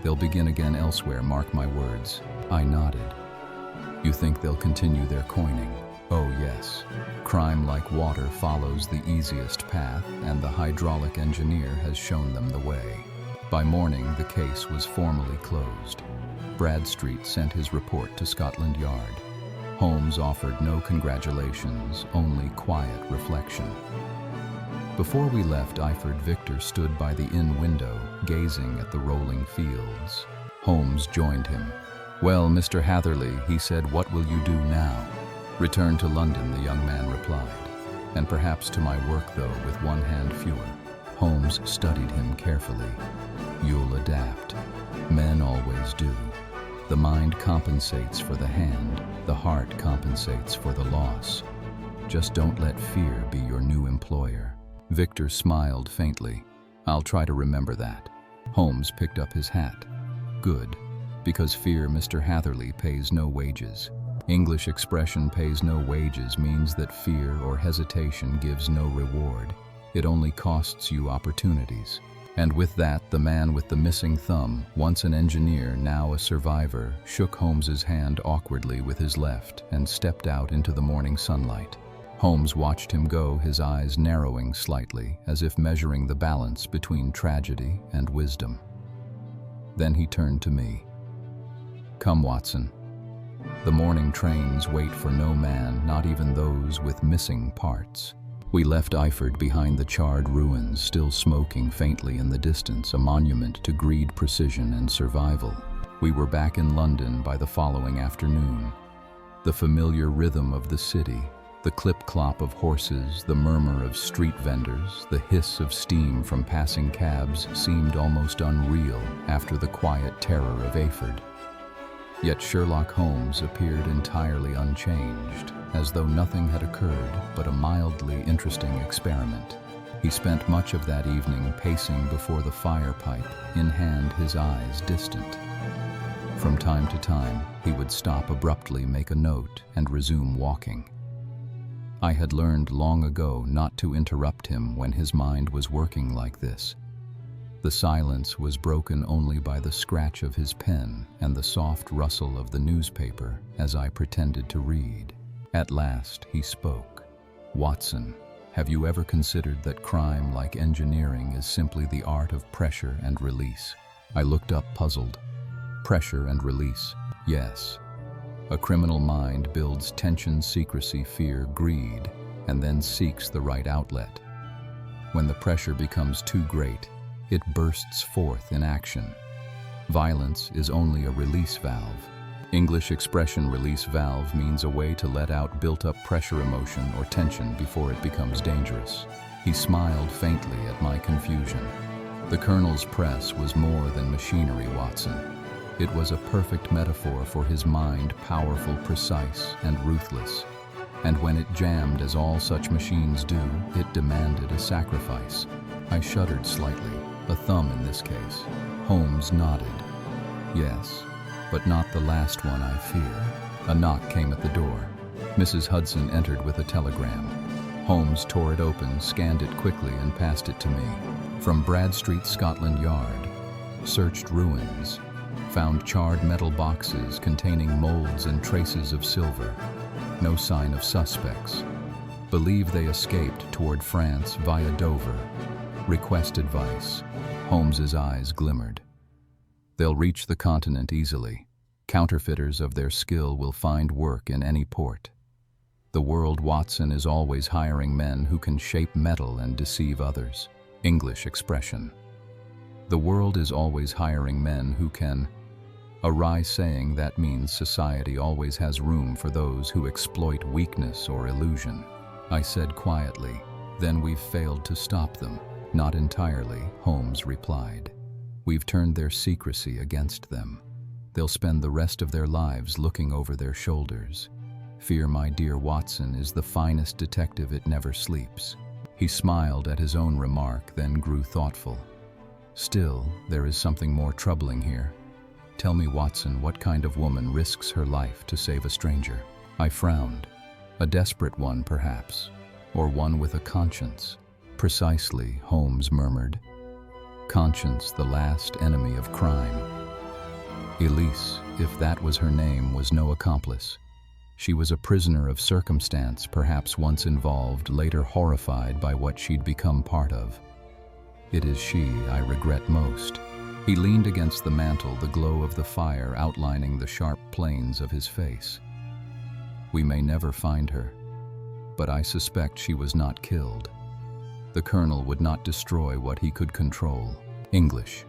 They'll begin again elsewhere, mark my words. I nodded. You think they'll continue their coining? Oh yes. Crime, like water, follows the easiest path, and the hydraulic engineer has shown them the way. By morning, the case was formally closed. Bradstreet sent his report to Scotland Yard. Holmes offered no congratulations, only quiet reflection. Before we left Iford, Victor stood by the inn window, gazing at the rolling fields. Holmes joined him. "Well, Mr. Hatherley," he said, "what will you do now?" "Return to London," the young man replied. "And perhaps to my work, though, with one hand fewer." Holmes studied him carefully. "You'll adapt. Men always do. The mind compensates for the hand, the heart compensates for the loss. Just don't let fear be your new employer." Victor smiled faintly. "I'll try to remember that." Holmes picked up his hat. "Good, because fear, Mr. Hatherley, pays no wages. English expression pays no wages means that fear or hesitation gives no reward. It only costs you opportunities." And with that, the man with the missing thumb, once an engineer, now a survivor, shook Holmes's hand awkwardly with his left and stepped out into the morning sunlight. Holmes watched him go, his eyes narrowing slightly, as if measuring the balance between tragedy and wisdom. Then he turned to me. "Come, Watson. The morning trains wait for no man, not even those with missing parts." We left Iford behind the charred ruins, still smoking faintly in the distance, a monument to greed, precision, and survival. We were back in London by the following afternoon. The familiar rhythm of the city, the clip-clop of horses, the murmur of street vendors, the hiss of steam from passing cabs seemed almost unreal after the quiet terror of Iford. Yet Sherlock Holmes appeared entirely unchanged, as though nothing had occurred but a mildly interesting experiment. He spent much of that evening pacing before the fire pipe, in hand, his eyes distant. From time to time, he would stop abruptly, make a note, and resume walking. I had learned long ago not to interrupt him when his mind was working like this. The silence was broken only by the scratch of his pen and the soft rustle of the newspaper as I pretended to read. At last he spoke. "Watson, have you ever considered that crime, like engineering, is simply the art of pressure and release?" I looked up, puzzled. "Pressure and release, yes. A criminal mind builds tension, secrecy, fear, greed, and then seeks the right outlet. When the pressure becomes too great, it bursts forth in action. Violence is only a release valve. English expression release valve means a way to let out built-up pressure, emotion, or tension before it becomes dangerous." He smiled faintly at my confusion. "The Colonel's press was more than machinery, Watson. It was a perfect metaphor for his mind, powerful, precise, and ruthless. And when it jammed, as all such machines do, it demanded a sacrifice." I shuddered slightly. "A thumb in this case." Holmes nodded. "Yes, but not the last one, I fear." A knock came at the door. Mrs. Hudson entered with a telegram. Holmes tore it open, scanned it quickly, and passed it to me. From Bradstreet, Scotland Yard. Searched ruins. Found charred metal boxes containing molds and traces of silver. No sign of suspects. Believe they escaped toward France via Dover. Request advice. Holmes's eyes glimmered. "They'll reach the continent easily. Counterfeiters of their skill will find work in any port. The world, Watson, is always hiring men who can shape metal and deceive others." English expression. "The world is always hiring men who can..." A wry saying that means society always has room for those who exploit weakness or illusion. I said quietly. Then we've failed to stop them. Not entirely, Holmes replied. We've turned their secrecy against them. They'll spend the rest of their lives looking over their shoulders. Fear, my dear Watson, is the finest detective, it never sleeps. He smiled at his own remark, then grew thoughtful. Still, there is something more troubling here. Tell me, Watson, what kind of woman risks her life to save a stranger? I frowned. A desperate one, perhaps, or one with a conscience. Precisely, Holmes murmured. Conscience, the last enemy of crime. Elise, if that was her name, was no accomplice. She was a prisoner of circumstance, perhaps once involved, later horrified by what she'd become part of. It is she I regret most. He leaned against the mantel, the glow of the fire outlining the sharp planes of his face. We may never find her, but I suspect she was not killed. The colonel would not destroy what he could control. English.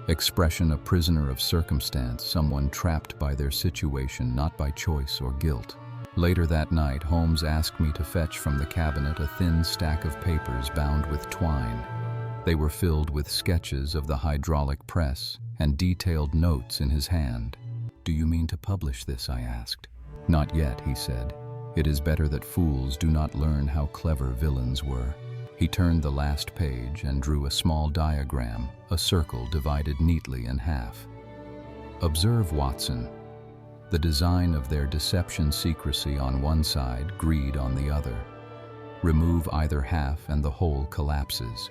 Expression, a prisoner of circumstance, someone trapped by their situation, not by choice or guilt. Later that night, Holmes asked me to fetch from the cabinet a thin stack of papers bound with twine. They were filled with sketches of the hydraulic press and detailed notes in his hand. Do you mean to publish this? I asked. Not yet, he said. It is better that fools do not learn how clever villains were. He turned the last page and drew a small diagram, a circle divided neatly in half. Observe, Watson. The design of their deception, secrecy on one side, greed on the other. Remove either half and the whole collapses.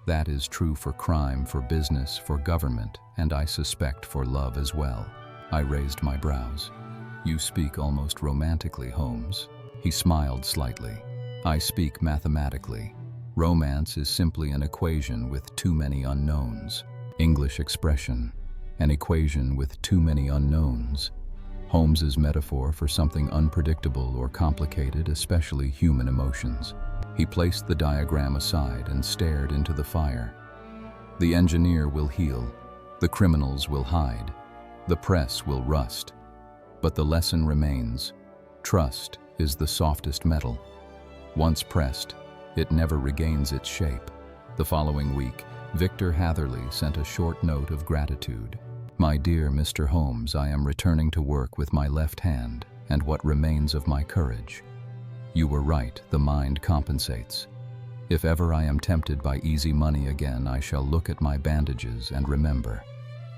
That is true for crime, for business, for government, and I suspect for love as well. I raised my brows. You speak almost romantically, Holmes. He smiled slightly. I speak mathematically. Romance is simply an equation with too many unknowns. English expression, an equation with too many unknowns. Holmes's metaphor for something unpredictable or complicated, especially human emotions. He placed the diagram aside and stared into the fire. The engineer will heal. The criminals will hide. The press will rust. But the lesson remains. Trust is the softest metal. Once pressed, it never regains its shape. The following week, Victor Hatherley sent a short note of gratitude. My dear Mr. Holmes, I am returning to work with my left hand and what remains of my courage. You were right, the mind compensates. If ever I am tempted by easy money again, I shall look at my bandages and remember.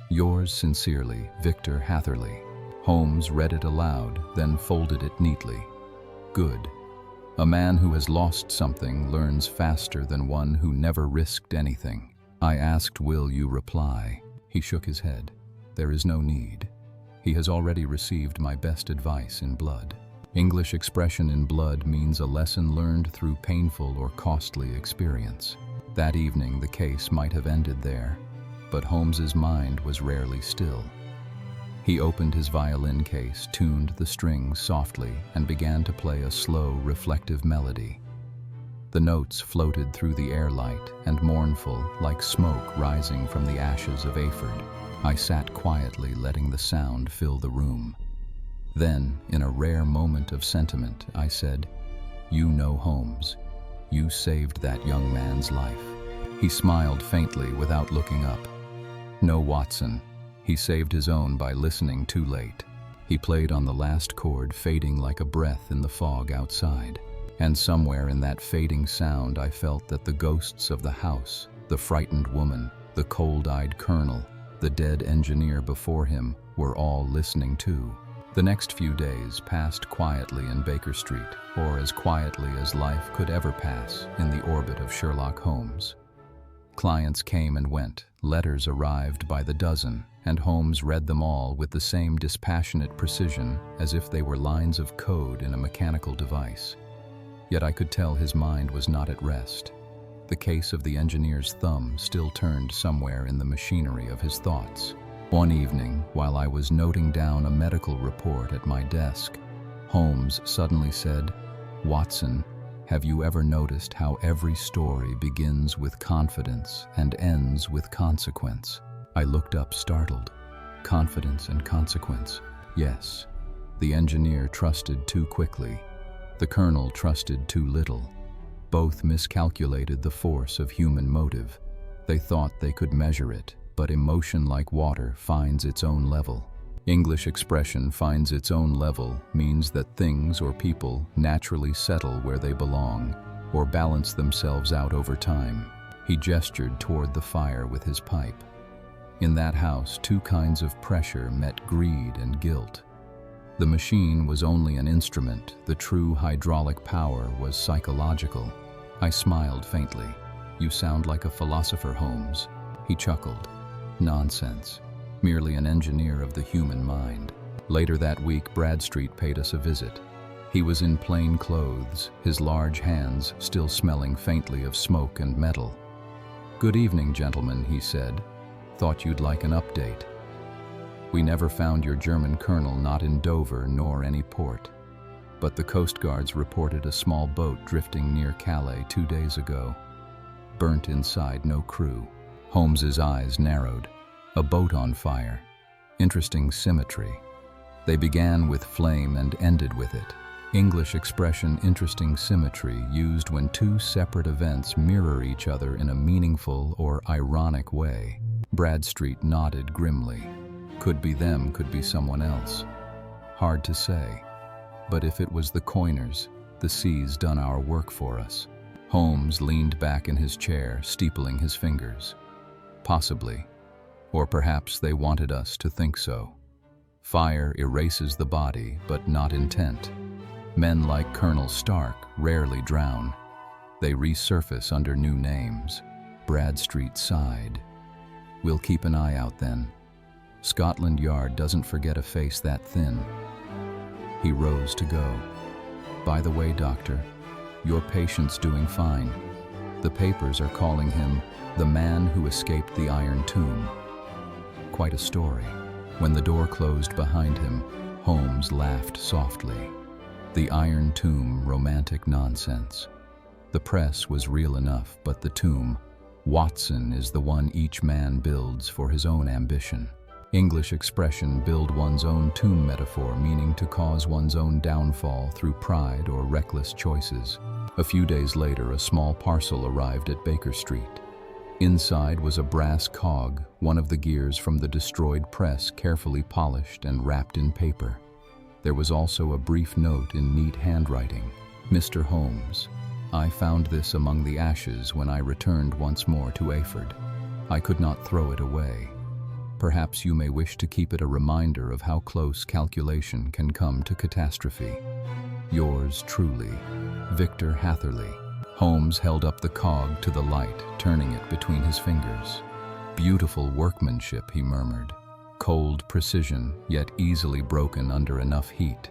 Yours sincerely, Victor Hatherley. Holmes read it aloud, then folded it neatly. Good. A man who has lost something learns faster than one who never risked anything. I asked, will you reply? He shook his head. There is no need. He has already received my best advice in blood. English expression, in blood, means a lesson learned through painful or costly experience. That evening the case might have ended there, but Holmes's mind was rarely still. He opened his violin case, tuned the strings softly, and began to play a slow, reflective melody. The notes floated through the air light and mournful, like smoke rising from the ashes of Apherd. I sat quietly, letting the sound fill the room. Then, in a rare moment of sentiment, I said, You know, Holmes, you saved that young man's life. He smiled faintly without looking up. No, Watson. He saved his own by listening too late. He played on the last chord, fading like a breath in the fog outside. And somewhere in that fading sound I felt that the ghosts of the house, the frightened woman, the cold-eyed colonel, the dead engineer before him, were all listening too. The next few days passed quietly in Baker Street, or as quietly as life could ever pass in the orbit of Sherlock Holmes. Clients came and went, letters arrived by the dozen, and Holmes read them all with the same dispassionate precision as if they were lines of code in a mechanical device. Yet I could tell his mind was not at rest. The case of the engineer's thumb still turned somewhere in the machinery of his thoughts. One evening, while I was noting down a medical report at my desk, Holmes suddenly said, Watson, have you ever noticed how every story begins with confidence and ends with consequence? I looked up, startled. Confidence and consequence. Yes, the engineer trusted too quickly. The colonel trusted too little. Both miscalculated the force of human motive. They thought they could measure it, but emotion, like water, finds its own level. English expression finds its own level means that things or people naturally settle where they belong, or balance themselves out over time. He gestured toward the fire with his pipe. In that house, two kinds of pressure met: greed and guilt. The machine was only an instrument. The true hydraulic power was psychological. I smiled faintly. "You sound like a philosopher, Holmes." He chuckled. "Nonsense. Merely an engineer of the human mind." Later that week, Bradstreet paid us a visit. He was in plain clothes, his large hands still smelling faintly of smoke and metal. "Good evening, gentlemen," he said. "Thought you'd like an update. We never found your German colonel, not in Dover nor any port. But the Coast Guards reported a small boat drifting near Calais 2 days ago. Burnt inside, no crew." Holmes's eyes narrowed. "A boat on fire. Interesting symmetry. They began with flame and ended with it." English expression interesting symmetry used when two separate events mirror each other in a meaningful or ironic way. Bradstreet nodded grimly. "Could be them, could be someone else. Hard to say. But if it was the coiners, the sea's done our work for us." Holmes leaned back in his chair, steepling his fingers. "Possibly. Or perhaps they wanted us to think so. Fire erases the body, but not intent. Men like Colonel Stark rarely drown. They resurface under new names." Bradstreet sighed. "We'll keep an eye out then. Scotland Yard doesn't forget a face that thin." He rose to go. "By the way, Doctor, your patient's doing fine. The papers are calling him the man who escaped the Iron Tomb." Quite a story. When the door closed behind him, Holmes laughed softly. The Iron Tomb, romantic nonsense. The press was real enough, but the tomb, Watson, is the one each man builds for his own ambition. English expression build one's own tomb metaphor, meaning to cause one's own downfall through pride or reckless choices. A few days later, a small parcel arrived at Baker Street. Inside was a brass cog, one of the gears from the destroyed press, carefully polished and wrapped in paper. There was also a brief note in neat handwriting. "Mr. Holmes, I found this among the ashes when I returned once more to Ayford. I could not throw it away. Perhaps you may wish to keep it a reminder of how close calculation can come to catastrophe. Yours truly, Victor Hatherley." Holmes held up the cog to the light, turning it between his fingers. "Beautiful workmanship," he murmured. "Cold precision, yet easily broken under enough heat.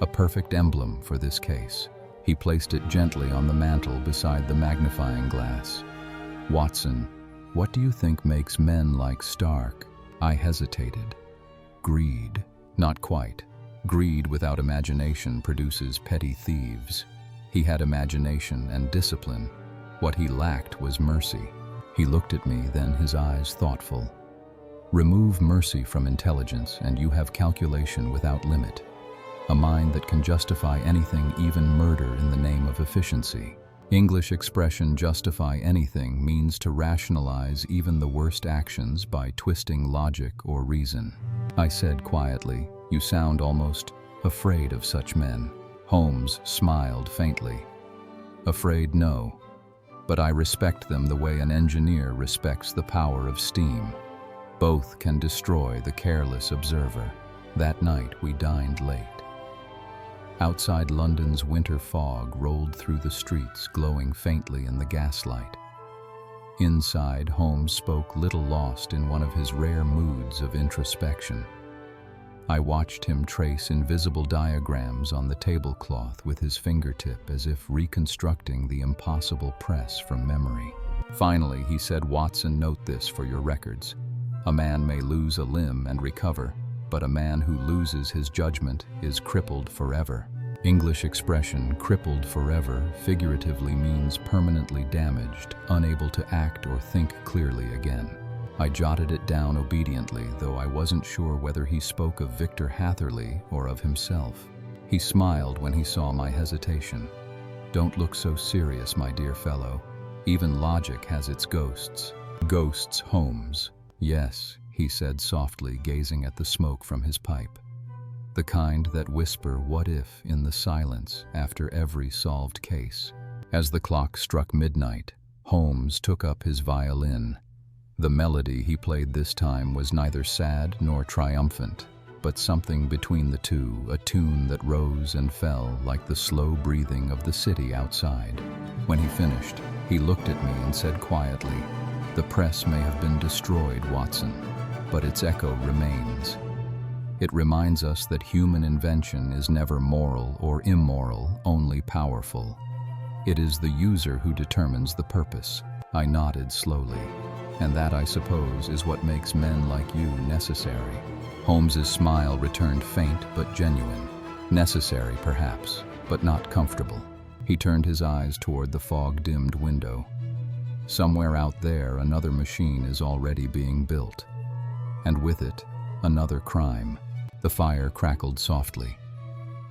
A perfect emblem for this case." He placed it gently on the mantel beside the magnifying glass. "Watson, what do you think makes men like Stark?" I hesitated. "Greed." "Not quite. Greed without imagination produces petty thieves. He had imagination and discipline. What he lacked was mercy." He looked at me, then his eyes thoughtful. "Remove mercy from intelligence, and you have calculation without limit. A mind that can justify anything, even murder, in the name of efficiency." English expression justify anything means to rationalize even the worst actions by twisting logic or reason. I said quietly, "You sound almost afraid of such men." Holmes smiled faintly. "Afraid, no. But I respect them the way an engineer respects the power of steam. Both can destroy the careless observer." That night we dined late. Outside, London's winter fog rolled through the streets, glowing faintly in the gaslight. Inside, Holmes spoke, little lost in one of his rare moods of introspection. I watched him trace invisible diagrams on the tablecloth with his fingertip, as if reconstructing the impossible press from memory. Finally, he said, "Watson, note this for your records. A man may lose a limb and recover, but a man who loses his judgment is crippled forever." English expression crippled forever figuratively means permanently damaged, unable to act or think clearly again. I jotted it down obediently, though I wasn't sure whether he spoke of Victor Hatherley or of himself. He smiled when he saw my hesitation. "Don't look so serious, my dear fellow. Even logic has its ghosts." "Ghosts, Holmes." "Yes," he said softly, gazing at the smoke from his pipe. "The kind that whisper 'what if' in the silence after every solved case." As the clock struck midnight, Holmes took up his violin. The melody he played this time was neither sad nor triumphant, but something between the two, a tune that rose and fell like the slow breathing of the city outside. When he finished, he looked at me and said quietly, "The press may have been destroyed, Watson, but its echo remains. It reminds us that human invention is never moral or immoral, only powerful. It is the user who determines the purpose." I nodded slowly. "And that, I suppose, is what makes men like you necessary." Holmes's smile returned faint but genuine. "Necessary, perhaps, but not comfortable." He turned his eyes toward the fog-dimmed window. "Somewhere out there, another machine is already being built. And with it, another crime." The fire crackled softly.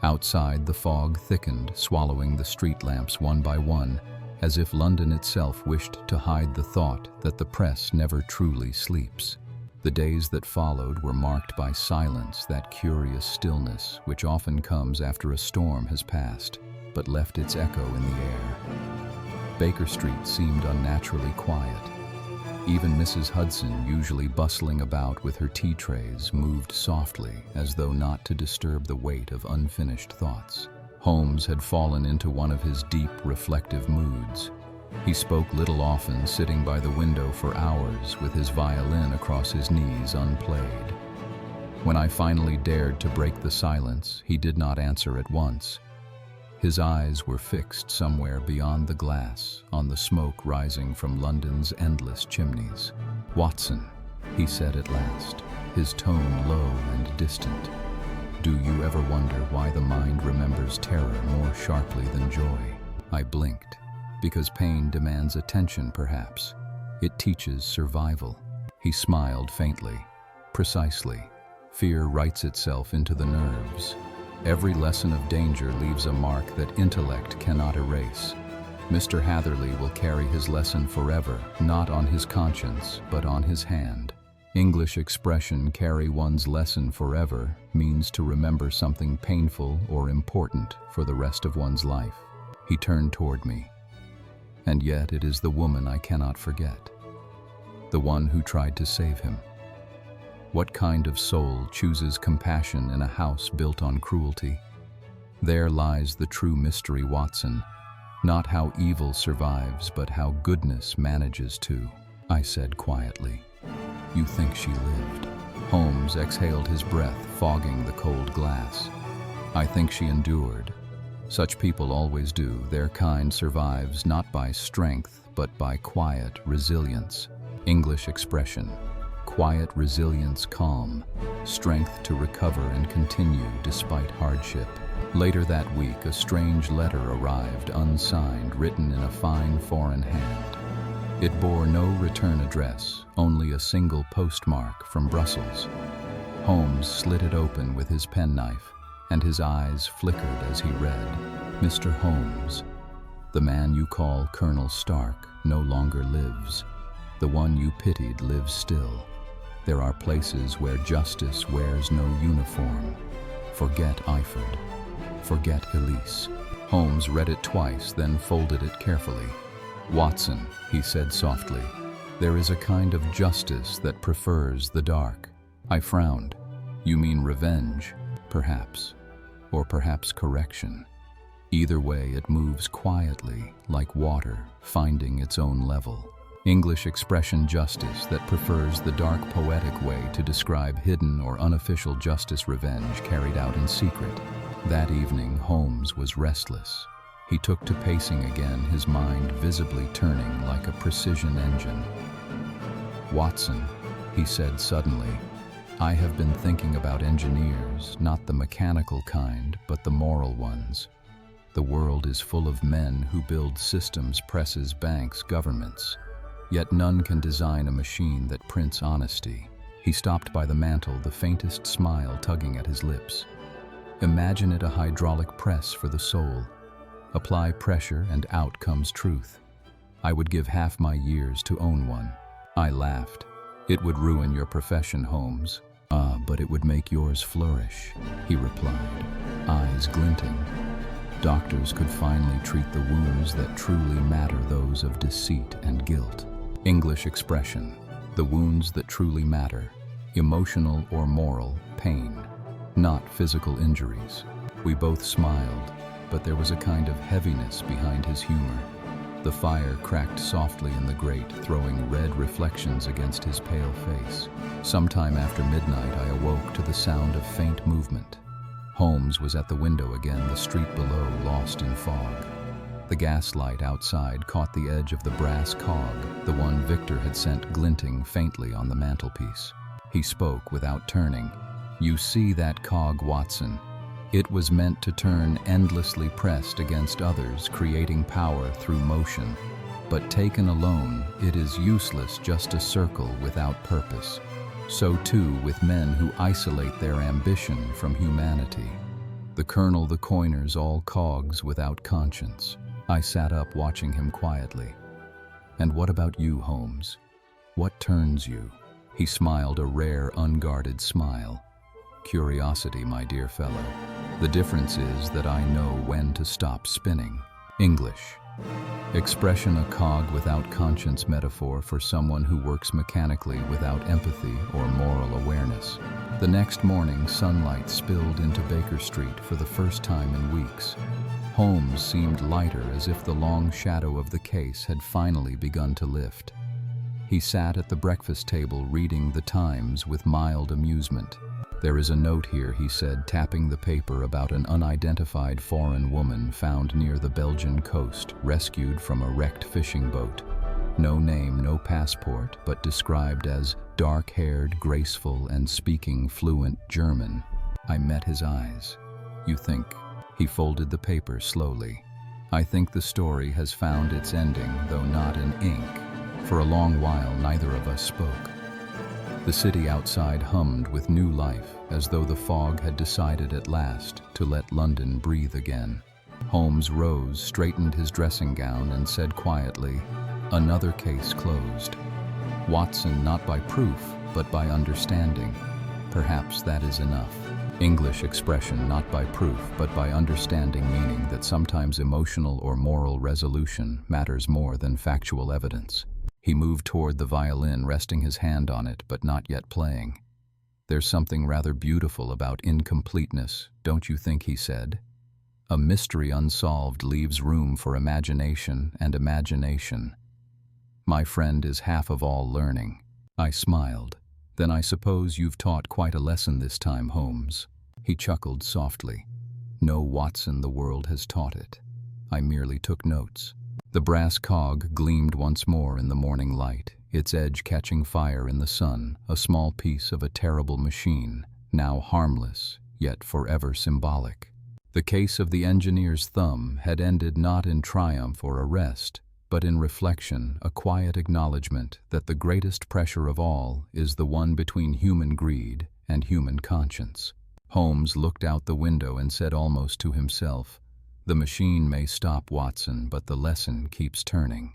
Outside, the fog thickened, swallowing the street lamps one by one, as if London itself wished to hide the thought that the press never truly sleeps. The days that followed were marked by silence, that curious stillness which often comes after a storm has passed, but left its echo in the air. Baker Street seemed unnaturally quiet. Even Mrs. Hudson, usually bustling about with her tea trays, moved softly, as though not to disturb the weight of unfinished thoughts. Holmes had fallen into one of his deep, reflective moods. He spoke little often, sitting by the window for hours with his violin across his knees unplayed. When I finally dared to break the silence, he did not answer at once. His eyes were fixed somewhere beyond the glass, on the smoke rising from London's endless chimneys. "Watson," he said at last, his tone low and distant. "Do you ever wonder why the mind remembers terror more sharply than joy?" I blinked. "Because pain demands attention, perhaps. It teaches survival." He smiled faintly. "Precisely. Fear writes itself into the nerves. Every lesson of danger leaves a mark that intellect cannot erase. Mr. Hatherley will carry his lesson forever, not on his conscience, but on his hand." English expression "carry one's lesson forever" means to remember something painful or important for the rest of one's life. He turned toward me. "And yet it is the woman I cannot forget. The one who tried to save him. What kind of soul chooses compassion in a house built on cruelty? There lies the true mystery, Watson. Not how evil survives, but how goodness manages to," I said quietly. "You think she lived?" Holmes exhaled his breath, fogging the cold glass. "I think she endured. Such people always do. Their kind survives not by strength, but by quiet resilience." English expression. Quiet resilience, calm, strength to recover and continue despite hardship. Later that week, a strange letter arrived, unsigned, written in a fine foreign hand. It bore no return address, only a single postmark from Brussels. Holmes slit it open with his penknife, and his eyes flickered as he read, "Mr. Holmes, the man you call Colonel Stark no longer lives. The one you pitied lives still. There are places where justice wears no uniform. Forget Eiford. Forget Elise." Holmes read it twice, then folded it carefully. "Watson," he said softly, "there is a kind of justice that prefers the dark." I frowned. "You mean revenge, perhaps, or perhaps correction. Either way, it moves quietly, like water, finding its own level." English expression justice that prefers the dark poetic way to describe hidden or unofficial justice, revenge carried out in secret. That evening, Holmes was restless. He took to pacing again, his mind visibly turning like a precision engine. "Watson," he said suddenly, "I have been thinking about engineers, not the mechanical kind, but the moral ones. The world is full of men who build systems, presses, banks, governments. Yet none can design a machine that prints honesty." He stopped by the mantel, the faintest smile tugging at his lips. Imagine it a hydraulic press for the soul. Apply pressure and out comes truth. I would give half my years to own one. I laughed. It would ruin your profession, Holmes. Ah, but it would make yours flourish, he replied, eyes glinting. Doctors could finally treat the wounds that truly matter, those of deceit and guilt. English expression, the wounds that truly matter, emotional or moral pain, not physical injuries. We both smiled, but there was a kind of heaviness behind his humor. The fire cracked softly in the grate, throwing red reflections against his pale face. Sometime after midnight, I awoke to the sound of faint movement. Holmes was at the window again, the street below lost in fog. The gaslight outside caught the edge of the brass cog, the one Victor had sent glinting faintly on the mantelpiece. He spoke without turning. "You see that cog, Watson? It was meant to turn endlessly pressed against others, creating power through motion. But taken alone, it is useless, just a circle without purpose. So too with men who isolate their ambition from humanity. The colonel, the coiners, all cogs without conscience." I sat up, watching him quietly. "And what about you, Holmes? What turns you?" He smiled a rare, unguarded smile. "Curiosity, my dear fellow. The difference is that I know when to stop spinning." English. Expression, a cog without conscience metaphor for someone who works mechanically without empathy or moral awareness. The next morning, sunlight spilled into Baker Street for the first time in weeks. Holmes seemed lighter, as if the long shadow of the case had finally begun to lift. He sat at the breakfast table reading the Times with mild amusement. "There is a note here," he said, tapping the paper, "about an unidentified foreign woman found near the Belgian coast, rescued from a wrecked fishing boat. No name, no passport, but described as dark-haired, graceful, and speaking fluent German." I met his eyes. "You think?" He folded the paper slowly. "I think the story has found its ending, though not in ink." For a long while, neither of us spoke. The city outside hummed with new life, as though the fog had decided at last to let London breathe again. Holmes rose, straightened his dressing gown, and said quietly, "Another case closed. Watson, not by proof, but by understanding. Perhaps that is enough." English expression, not by proof, but by understanding, meaning that sometimes emotional or moral resolution matters more than factual evidence. He moved toward the violin, resting his hand on it, but not yet playing. "There's something rather beautiful about incompleteness, don't you think?" he said. "A mystery unsolved leaves room for imagination, and imagination. My friend is half of all learning." I smiled. "Then I suppose you've taught quite a lesson this time, Holmes." He chuckled softly. "No, Watson, the world has taught it. I merely took notes." The brass cog gleamed once more in the morning light, its edge catching fire in the sun, a small piece of a terrible machine, now harmless, yet forever symbolic. The case of the engineer's thumb had ended not in triumph or arrest, but in reflection, a quiet acknowledgement that the greatest pressure of all is the one between human greed and human conscience. Holmes looked out the window and said almost to himself, "The machine may stop, Watson, but the lesson keeps turning."